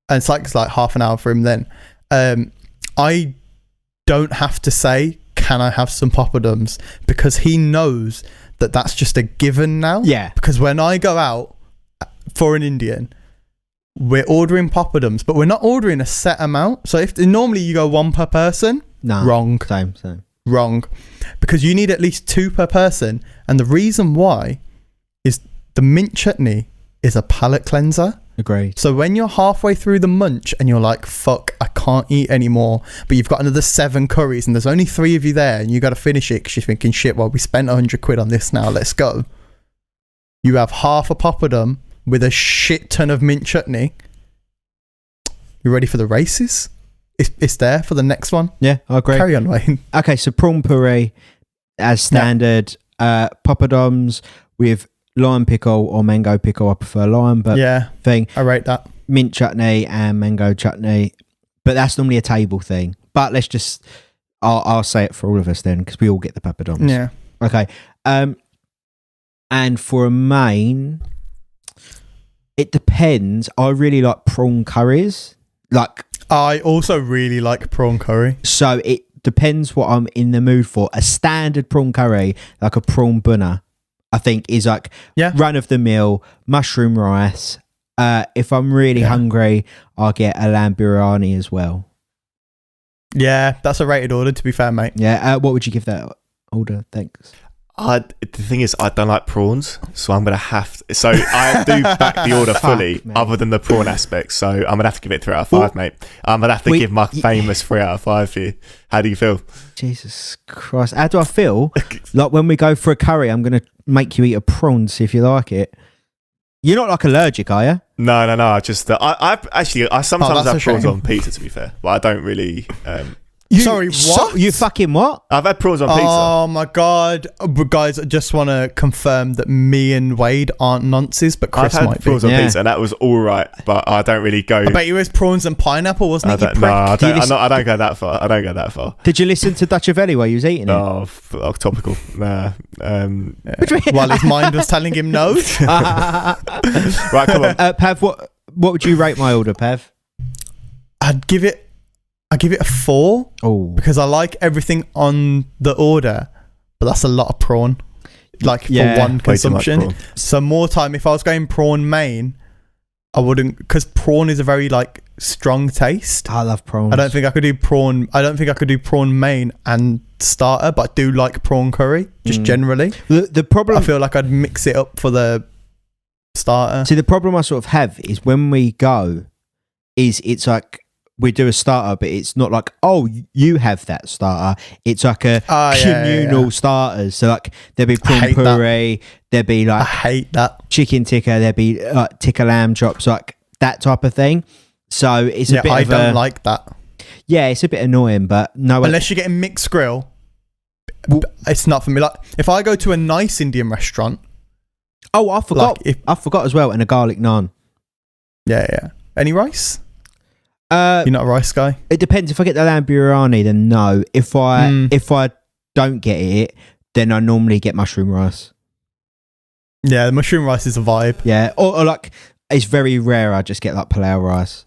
And it's like half an hour for him then. I don't have to say, can I have some poppadoms? Because he knows that that's just a given now. Yeah. Because when I go out for an Indian, we're ordering poppadoms, but we're not ordering a set amount. So if normally you go one per person, wrong. Same. Wrong. Because you need at least 2 per person. And the reason why is the mint chutney is a palate cleanser. Agreed. So when you're halfway through the munch and you're like, fuck, I can't eat anymore, but you've got another 7 curries and there's only 3 of you there and you got to finish it because you're thinking, shit, well, we spent 100 quid on this now, let's go. You have half a poppadom with a shit ton of mint chutney. You ready for the races? It's there for the next one. Yeah, I agree. Carry on, Wayne. Okay, so prawn puree as standard, poppadoms with lime pickle or mango pickle. I prefer lime, but I rate that. Mint chutney and mango chutney, but that's normally a table thing. But let's just, I'll say it for all of us then, because we all get the poppadoms. Yeah. Okay. And for a main, it depends. I really like prawn curries. I also really like prawn curry. So it depends what I'm in the mood for. A standard prawn curry, like a prawn bunna, I think is like run of the mill, mushroom rice. If I'm really hungry, I'll get a lamb biryani as well. Yeah, that's a rated order, to be fair, mate. Yeah, what would you give that order? Thanks. The thing is, I don't like prawns, so I'm going to have to... So I do back the order fully, other than the prawn aspect, so I'm going to have to give it 3 out of 5, mate. I'm going to have to give my famous 3 out of 5 for you. How do you feel? Jesus Christ. How do I feel? Like when we go for a curry, I'm going to make you eat a prawn, see if you like it. You're not like allergic, are you? No. I just... I sometimes have prawns on pizza, to be fair, but I don't really... Sorry, what? You fucking what? I've had prawns on pizza. Oh my god. Guys, I just want to confirm that me and Wade aren't nonces, but Chris I've might had prawns on pizza, and that was alright, but I don't really go... I bet you it was prawns and pineapple, wasn't it? I don't go that far. Did you listen to Dutch Valley while you was eating it? Oh, topical. Nah. While his mind was telling him no. Right, come on. Pav, what would you rate my order, Pav? I'd give it a 4 because I like everything on the order, but that's a lot of prawn, for one consumption. So more time, if I was going prawn main, I wouldn't, because prawn is a very strong taste. I love prawns. I don't think I could do prawn main and starter, but I do like prawn curry just generally. The problem, I feel like I'd mix it up for the starter. See, the problem I sort of have is when we go, it's like we do a starter, but it's not like, oh, you have that starter. It's like a communal starters. So there'd be prawn puree, there'd be I hate that chicken tikka, there'd be tikka lamb chops, that type of thing. So it's a bit. I don't like that. Yeah, it's a bit annoying, but no. Unless you're getting mixed grill, it's not for me. If I go to a nice Indian restaurant. Oh, I forgot. I forgot as well, and a garlic naan. Yeah. Any rice? You're not a rice guy? It depends. If I get the lamb biryani, then no. If I don't get it, then I normally get mushroom rice. Yeah, the mushroom rice is a vibe. Yeah, or it's very rare I just get palau rice,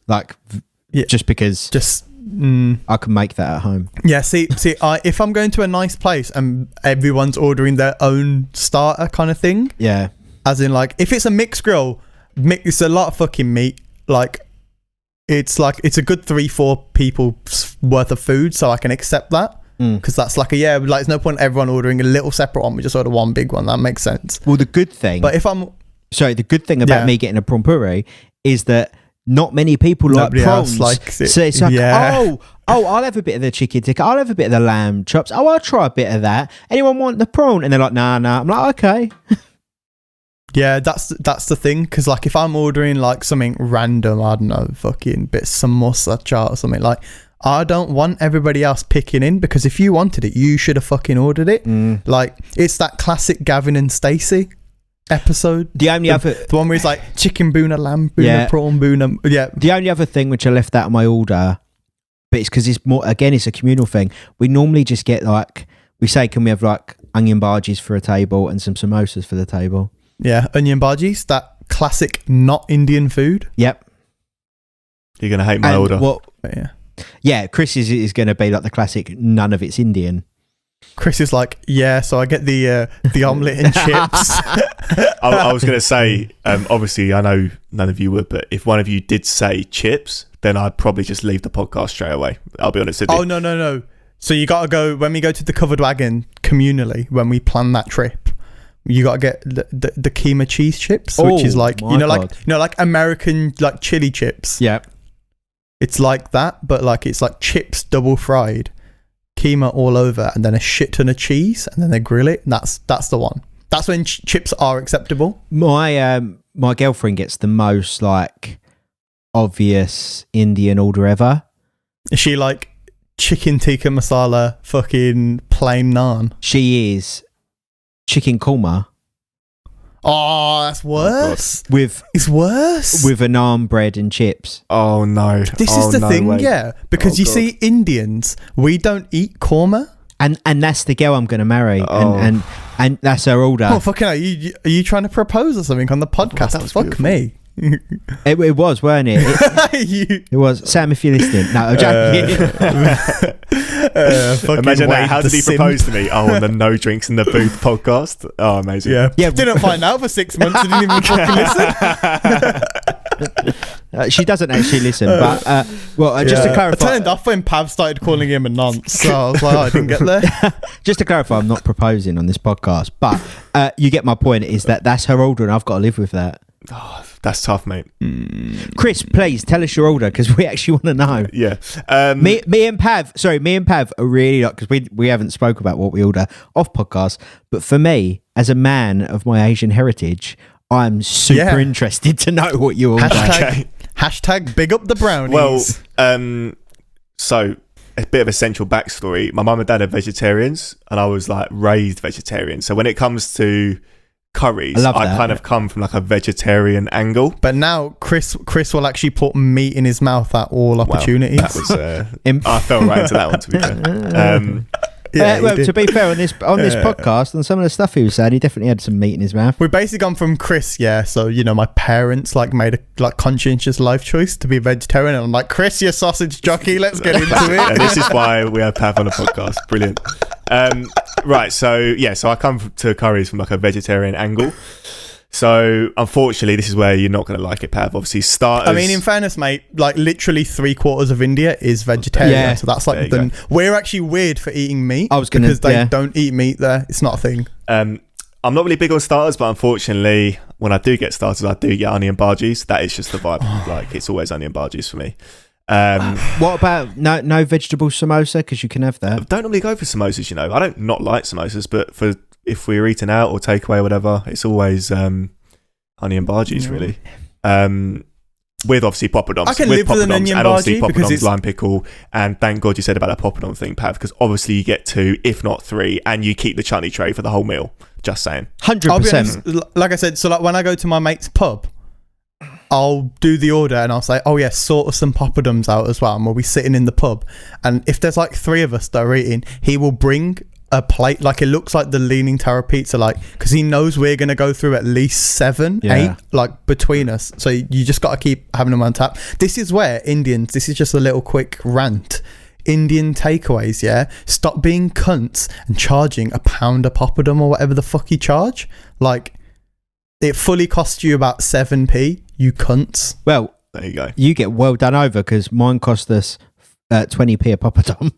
just because I can make that at home. Yeah, see, if I'm going to a nice place and everyone's ordering their own starter kind of thing. Yeah. As in if it's a mixed grill, it's a lot of fucking meat. It's a good 3-4 people's worth of food, so I can accept that because that's there's no point everyone ordering a little separate one. We just order one big one. That makes sense. Well, the good thing, but the good thing about me getting a prawn puree is that not many people Nobody like prawns. Likes it. So it's I'll have a bit of the chicken tikka. I'll have a bit of the lamb chops. Oh, I'll try a bit of that. Anyone want the prawn? And they're like, nah. I'm like, okay. Yeah, that's the thing, because like if I'm ordering like something random, I don't know, fucking bit samosa chaat or something, like I don't want everybody else picking in, because if you wanted it, you should have fucking ordered it. Like it's that classic Gavin and Stacey episode. The one where it's like chicken boona, lamb boona, prawn boona. Yeah. The only other thing which I left out of my order, but it's because it's more, again, it's a communal thing. We normally just get like, we say, can we have like onion bhajis for a table and some samosas for the table? Yeah, onion bhajis, that classic not Indian food. Yep. You're going to hate my order. Yeah, Chris is going to be like the classic, none of it's Indian. Chris is like, yeah, so I get the omelette and chips. I was going to say, obviously, I know none of you would, but if one of you did say chips, then I'd probably just leave the podcast straight away. I'll be honest with you. Oh, no. So you got to go, when we go to the Covered Wagon communally, when we plan that trip, you got to get the keema cheese chips, which is like, like American like chili chips. Yeah. It's like that, but like it's like chips double fried, keema all over, and then a shit ton of cheese, and then they grill it. And that's the one. That's when chips are acceptable. My girlfriend gets the most like obvious Indian order ever. Is she like chicken tikka masala, fucking plain naan? She is chicken korma. Oh, that's worse. It's worse with a naan bread and chips. Oh no! This is the thing, yeah. Because you see, Indians, we don't eat korma, and that's the girl I'm going to marry, and that's her order. Oh fucking hell! Are you trying to propose or something on the podcast? Oh, fuck me. It was, weren't it? It was. Sam, if you're listening, no, I'm joking. Imagine that. How did he propose to me? Oh, on the No Drinks in the Booth podcast. Oh, amazing. Yeah. Didn't find out for 6 months. Didn't even fucking listen. She doesn't actually listen, but just to clarify, I turned off when Pav started calling him a nonce. So I was like, I didn't get there. Just to clarify, I'm not proposing on this podcast, but you get my point. Is that's her order, and I've got to live with that. Oh, that's tough, mate. Chris, please tell us your order, because we actually want to know. Yeah. Me and Pav are really like, because we haven't spoke about what we order off podcast, but for me, as a man of my Asian heritage, I'm super interested to know what you order. Hashtag big up the brownies. Well, so a bit of essential backstory. My mum and dad are vegetarians, and I was like raised vegetarian. So when it comes to curries, I kind of come from like a vegetarian angle. But now Chris will actually put meat in his mouth at all opportunities. That was I fell right into that one, to be fair. To be fair, on this podcast and some of the stuff he was saying, he definitely had some meat in his mouth. We've basically gone from Chris, so my parents like made a conscientious life choice to be vegetarian, and I'm like, Chris, you sausage jockey, let's get into it. And this is why we have Pav on the podcast. Brilliant. Right, so I come to curries from like a vegetarian angle. So unfortunately, this is where you're not going to like it, Pav. Obviously, starters. I mean, in fairness, mate, like literally 3/4 of India is vegetarian. Yeah, so that's like we're actually weird for eating meat. Because they don't eat meat there. It's not a thing. I'm not really big on starters, but unfortunately, when I do get starters, I do get onion bhajis. That is just the vibe. Like it's always onion bhajis for me. What about no vegetable samosa? Because you can have that. I don't normally go for samosas, I don't not like samosas, but if we're eating out or takeaway or whatever, it's always onion bhajis, really. With obviously poppadoms. I can live with an onion bhaji because it's lime pickle. And thank God you said about that poppadom thing, Pav, because obviously you get 2, if not 3, and you keep the chutney tray for the whole meal. Just saying. 100%. I'll be honest, like I said, so like when I go to my mate's pub, I'll do the order and I'll say, oh yeah, sort of some poppadoms out as well, and we'll be sitting in the pub, and if there's like 3 of us that are eating, he will bring a plate, like it looks like the Leaning Tower pizza, like, because he knows we're going to go through at least 7, 8 like between us, so you just got to keep having them on tap. This is where Indians, this is just a little quick rant, Indian takeaways, stop being cunts and charging £1 a poppadom or whatever the fuck you charge. Like, it fully costs you about 7p, you cunts. Well, there you go. You get well done over, because mine cost us 20p a poppadom.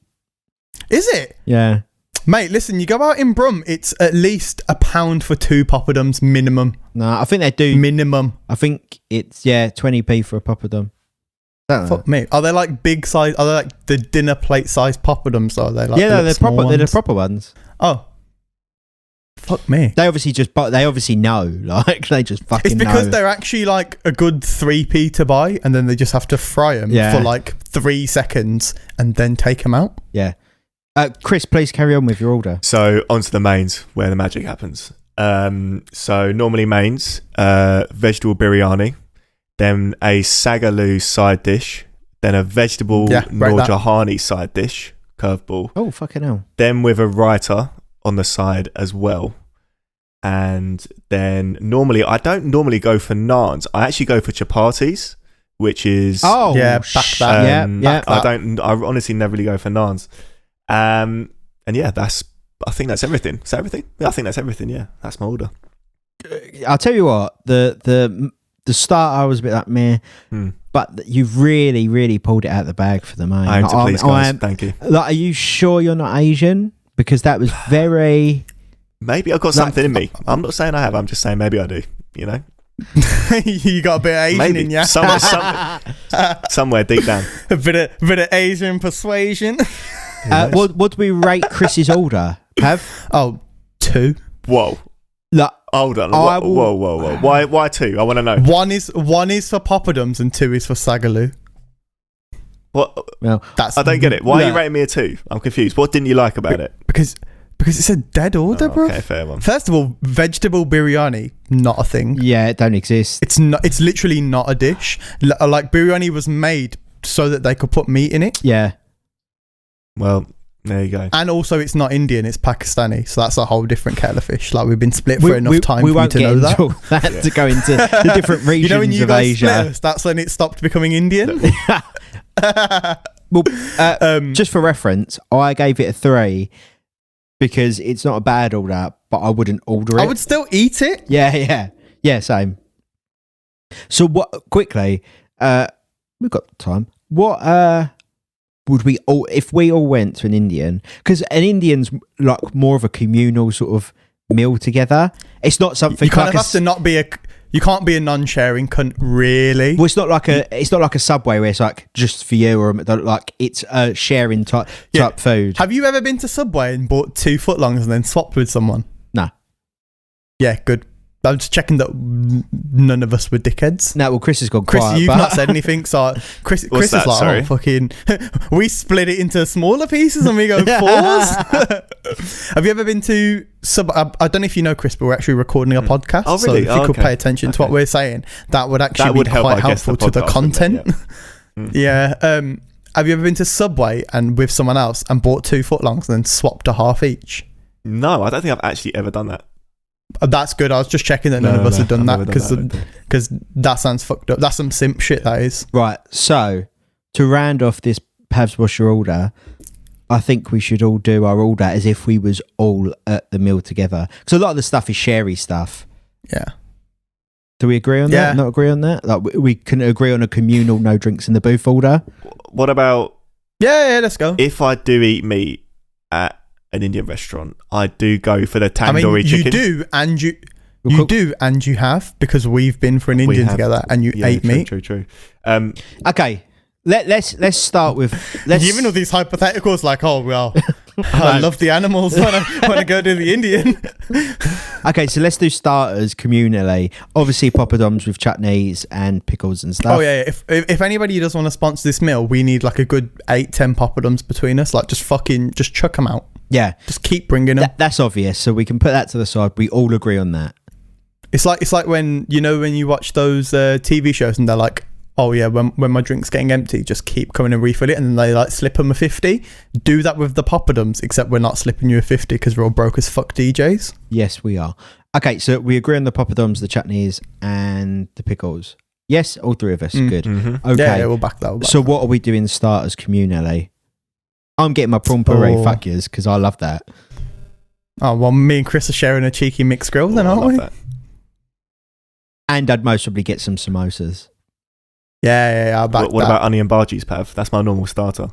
Is it? Yeah. Mate, listen, you go out in Brum, it's at least £1 for 2 poppadoms minimum. No, I think they do. Minimum. I think it's, 20p for a poppadom. Fuck me. Are they like big size? Are they like the dinner plate size poppadoms? Are they like they're proper. They're the proper ones. Oh. Fuck me. They obviously know. Like, they just fucking know. It's because they're actually like a good 3p to buy, and then they just have to fry them for like 3 seconds and then take them out. Yeah. Chris, please carry on with your order. So onto the mains where the magic happens. So normally mains, vegetable biryani, then a sagaloo side dish, then a vegetable Noor-Jahani side dish, curveball. Oh, fucking hell. Then with a raita on the side as well. And then I don't normally go for naans. I actually go for chapatis, which is... Oh, yeah, back that. I honestly never really go for naans. And yeah, I think that's everything. Is that everything? Yeah, I think that's everything. Yeah, that's my order. I'll tell you what, the start I was a bit like meh, but you've really, really pulled it out of the bag for the main. I am to please, guys. Thank you. Like, are you sure you're not Asian? Because that was very... Maybe I've got something in me. I'm not saying I have. I'm just saying maybe I do. You know. You got a bit of Asian maybe. in you. Somewhere deep down. A bit of Asian persuasion. What do we rate Chris's order, Pav? Oh, 2. Whoa. Look, hold on. Whoa. Why 2? I want to know. One is for poppadoms and 2 is for sagaloo. What? Well, I don't get it. Why are you rating me a 2? I'm confused. What didn't you like about it? Because it's a dead order, bro. Okay, fair one. First of all, vegetable biryani, not a thing. Yeah, it don't exist. It's not. It's literally not a dish. Like, biryani was made so that they could put meat in it. Yeah. Well, there you go. And also, it's not Indian, it's Pakistani, so that's a whole different kettle of fish. Like, we've been split for enough time for me to know that. To go into the different regions when you of guys Asia. split us, that's when it stopped becoming Indian. Well, just for reference, I gave it a 3 because it's not a bad order, but I wouldn't order it. I would still eat it. Yeah, same. So what? Quickly, we've got time. What would we all, if we all went to an Indian? Because an Indian's like more of a communal sort of meal together. It's not something you kind of have to not be you can't be a non-sharing cunt, really. Well, it's not like a Subway where it's like just for you, or like it's a sharing type food. Have you ever been to Subway and bought 2 footlongs and then swapped with someone? No. Yeah, good. I'm just checking that none of us were dickheads. No, well, Chris has gone Chris, quiet. you've not said anything, so Chris is like, sorry? Oh, fucking... we split it into smaller pieces and we go 4s. Have you ever been to... I don't know if you know, Chris, but we're actually recording a podcast. Oh, really? So if you could pay attention to what we're saying, that would actually be quite helpful to the content. Yeah. Have you ever been to Subway and with someone else and bought 2 footlongs and then swapped a half each? No, I don't think I've actually ever done that. That's good. I was just checking that none of us had done that because that sounds fucked up. That's some simp shit, that is. Right. So to round off this Pavs Wash Your Order, I think we should all do our order as if we was all at the meal together. Because a lot of the stuff is sherry stuff. Yeah. Do we agree on that? Not agree on that? Like we can agree on a communal no drinks in the booth order. What about? Yeah, let's go. If I do eat meat at an Indian restaurant, I do go for the tandoori chicken. You do and you have, because we've been for an Indian together and you ate meat. True. Okay, let's start with. Giving all these hypotheticals like, oh well, I love the animals when I go to the Indian. Okay, so let's do starters communally. Obviously, poppadoms with chutneys and pickles and stuff. Oh yeah. If anybody does want to sponsor this meal, we need like a good 8-10 poppadoms between us. Like just chuck them out. Yeah, just keep bringing them. That's obvious, so we can put that to the side. We all agree on that. It's like when you watch those TV shows and they're like, oh yeah, when my drink's getting empty, just keep coming and refill it, and then they like slip them a 50. Do that with the poppadoms, except we're not slipping you a 50 because we're all broke as fuck DJs. Yes, we are. Okay, so we agree on the poppadoms, the chutneys, and the pickles. Yes, all 3 of us. Good. Mm-hmm. Okay, yeah, we'll back that. What are we doing starters communally? I'm getting my prawn puree, fuck yous, because I love that. Oh, well, me and Chris are sharing a cheeky mixed grill then, aren't we? That. And I'd most probably get some samosas. Yeah, I'll back What about onion bhajis, Pav? That's my normal starter.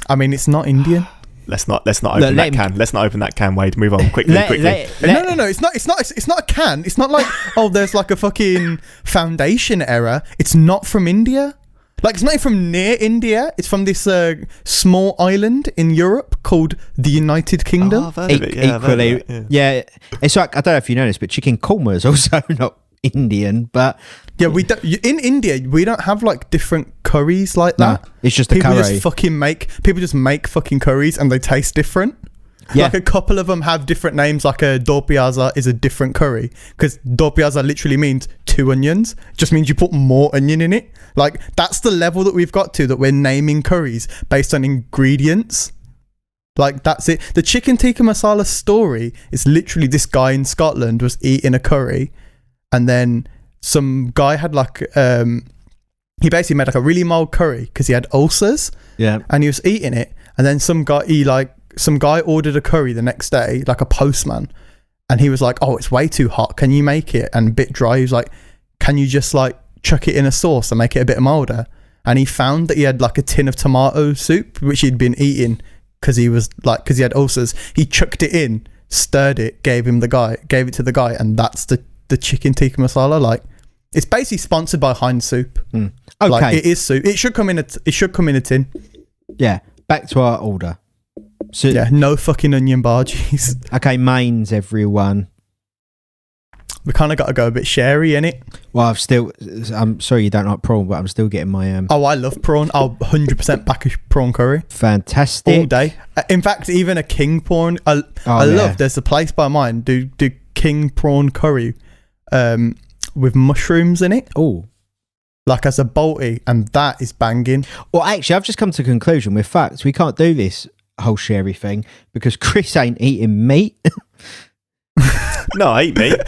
I mean, it's not Indian. Let's not open that can. Let's not open that can, Wade. Move on quickly. No. It's not a can. It's not like, oh, there's like a fucking foundation error. It's not from India. Like, it's not even from near India. It's from this small island in Europe called the United Kingdom. Oh, I've heard of it. Yeah, Equally, yeah. It's like, I don't know if you know this, but chicken korma is also not Indian, but yeah, we don't. In India, we don't have like different curries like that. No, it's just a people curry. People just make fucking curries and they taste different. Yeah. Like a couple of them have different names. Like a do piazza is a different curry because do piazza literally means 2 onions. It just means you put more onion in it. Like, that's the level that we've got to, that we're naming curries based on ingredients. Like, that's it. The chicken tikka masala story is literally this guy in Scotland was eating a curry, and then some guy had like he basically made like a really mild curry because he had ulcers. Yeah. And he was eating it, and then some guy ordered a curry the next day, like a postman, and he was like, "Oh, it's way too hot. Can you make it?" And a bit dry. He was like, "Can you just like chuck it in a sauce and make it a bit milder?" And he found that he had like a tin of tomato soup which he'd been eating because he had ulcers. He chucked it in, stirred it, gave it to the guy, and that's the chicken tikka masala. Like, it's basically sponsored by Heinz Soup. Okay, like, it is soup. It should come in a tin. Yeah. Back to our order. So, yeah, no fucking onion barges. Okay, mains, everyone. We kind of got to go a bit sherry, innit? Well, I'm sorry you don't like prawn, but I'm still getting my... Oh, I love prawn. I'll 100% back a prawn curry. Fantastic. All day. In fact, even a king prawn. I love, there's a place by mine, do king prawn curry with mushrooms in it. Oh. Like as a balti, and that is banging. Well, actually, I've just come to a conclusion with facts. We can't do this whole sherry thing because Chris ain't eating meat. No, I eat meat.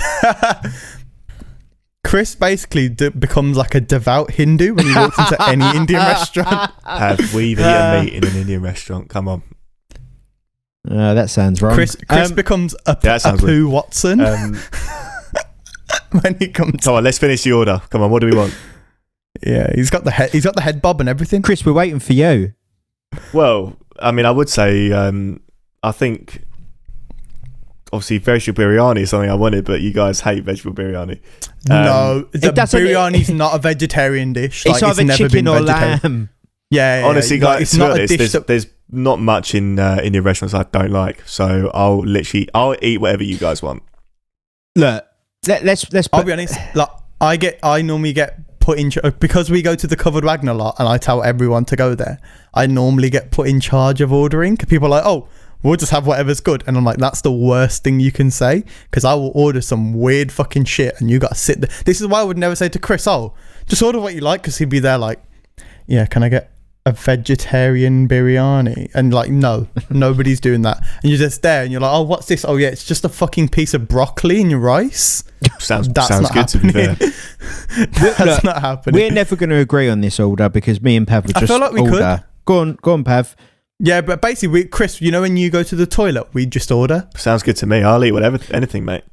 Chris basically becomes like a devout Hindu when he walks into any Indian restaurant. Have we eaten meat in an Indian restaurant? Come on. That sounds wrong. Chris becomes a Pooh Watson when he comes. Come on, let's finish the order. Come on, what do we want? Yeah, he's got the head bob and everything. Chris, we're waiting for you. Well, I mean, I would say I think obviously vegetable biryani is something I wanted, but you guys hate vegetable biryani. No, biryani's not a vegetarian dish. It's either never chicken or lamb. Yeah, honestly, guys, it's not a dish. There's not much in Indian restaurants I don't like, so I'll eat whatever you guys want. Look, let's. I'll be honest. Like, I normally get put in because we go to the Covered Wagon a lot, and I tell everyone to go there. I normally get put in charge of ordering. People are like, "Oh, we'll just have whatever's good," and I'm like, "That's the worst thing you can say," because I will order some weird fucking shit, and you got to sit there. This is why I would never say to Chris, "Oh, just order what you like," because he'd be there like, "Yeah, can I get a vegetarian biryani?" And like, no, nobody's doing that. And you're just there and you're like, "Oh, what's this?" "Oh yeah, it's just a fucking piece of broccoli in your rice." Sounds good happening. To be fair. That's not happening. We're never going to agree on this order because me and Pav would just I feel like we order. Could. Go on, Pav. Yeah, but basically, Chris, you know when you go to the toilet, we just order. Sounds good to me. I'll eat anything, mate.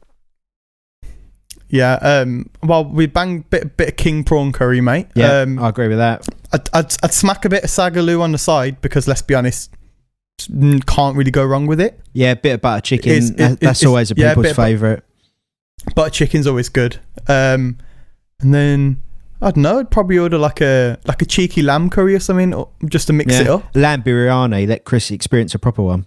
Yeah. Well, we bang bit of king prawn curry, mate. Yeah, I agree with that. I'd smack a bit of sagaloo on the side because, let's be honest, can't really go wrong with it. Yeah, a bit of butter chicken. That's always a people's favourite. Butter chicken's always good. And then I don't know, I'd probably order like a cheeky lamb curry or something, or just to mix it up. Lamb biryani. Let Chris experience a proper one.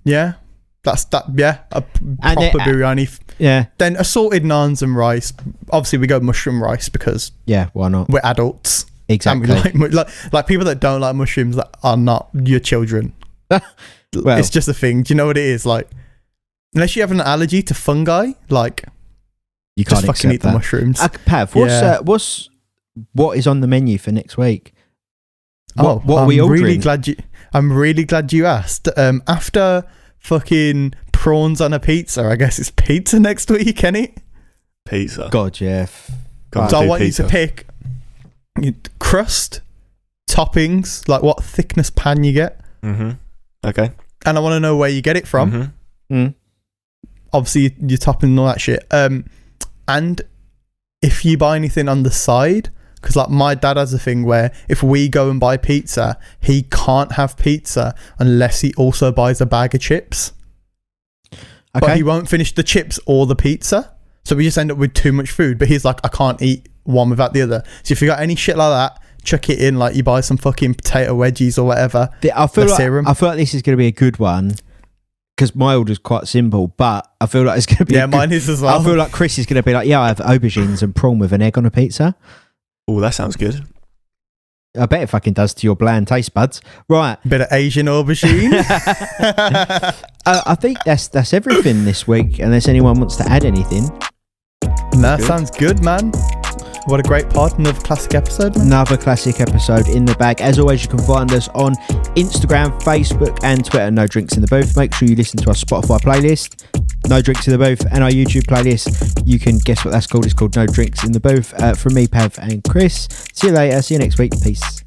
Yeah. That's that. Yeah, a proper biryani. Yeah. Then assorted naans and rice. Obviously, we go mushroom rice because why not? We're adults. Exactly. And we like people that don't like mushrooms that are not your children. Well, it's just a thing. Do you know what it is? Like, unless you have an allergy to fungi, like, you can't just fucking eat the mushrooms. Pav, what is on the menu for next week? What are we ordering? I'm really glad you asked. After fucking prawns on a pizza, I guess it's pizza next week, Kenny. Pizza. God, yeah. So I want you to pick crust, toppings, like what thickness pan you get. Mm-hmm. Okay. And I want to know where you get it from. Mm-hmm. Mm. Obviously, you're topping and all that shit. And if you buy anything on the side, because like my dad has a thing where if we go and buy pizza, he can't have pizza unless he also buys a bag of chips. Okay. But he won't finish the chips or the pizza. So we just end up with too much food. But he's like, I can't eat one without the other. So if you got any shit like that, chuck it in like you buy some fucking potato wedgies or whatever. I feel like this is going to be a good one because my order's quite simple, but I feel like it's going to be mine is as well. I feel like Chris is going to be like, I have aubergines and prawn with an egg on a pizza. Oh, that sounds good. I bet it fucking does to your bland taste buds. Right. Bit of Asian aubergine. I think that's everything this week, unless anyone wants to add anything. That sounds good, man. What a great pod. Another classic episode, man. Another classic episode in the bag. As always, you can find us on Instagram, Facebook and Twitter, No Drinks in the Booth. Make sure you listen to our Spotify playlist, No Drinks in the Booth, and our YouTube playlist. You can guess what that's called. It's called No Drinks in the Booth. From me, Pav and Chris. See you later. See you next week. Peace.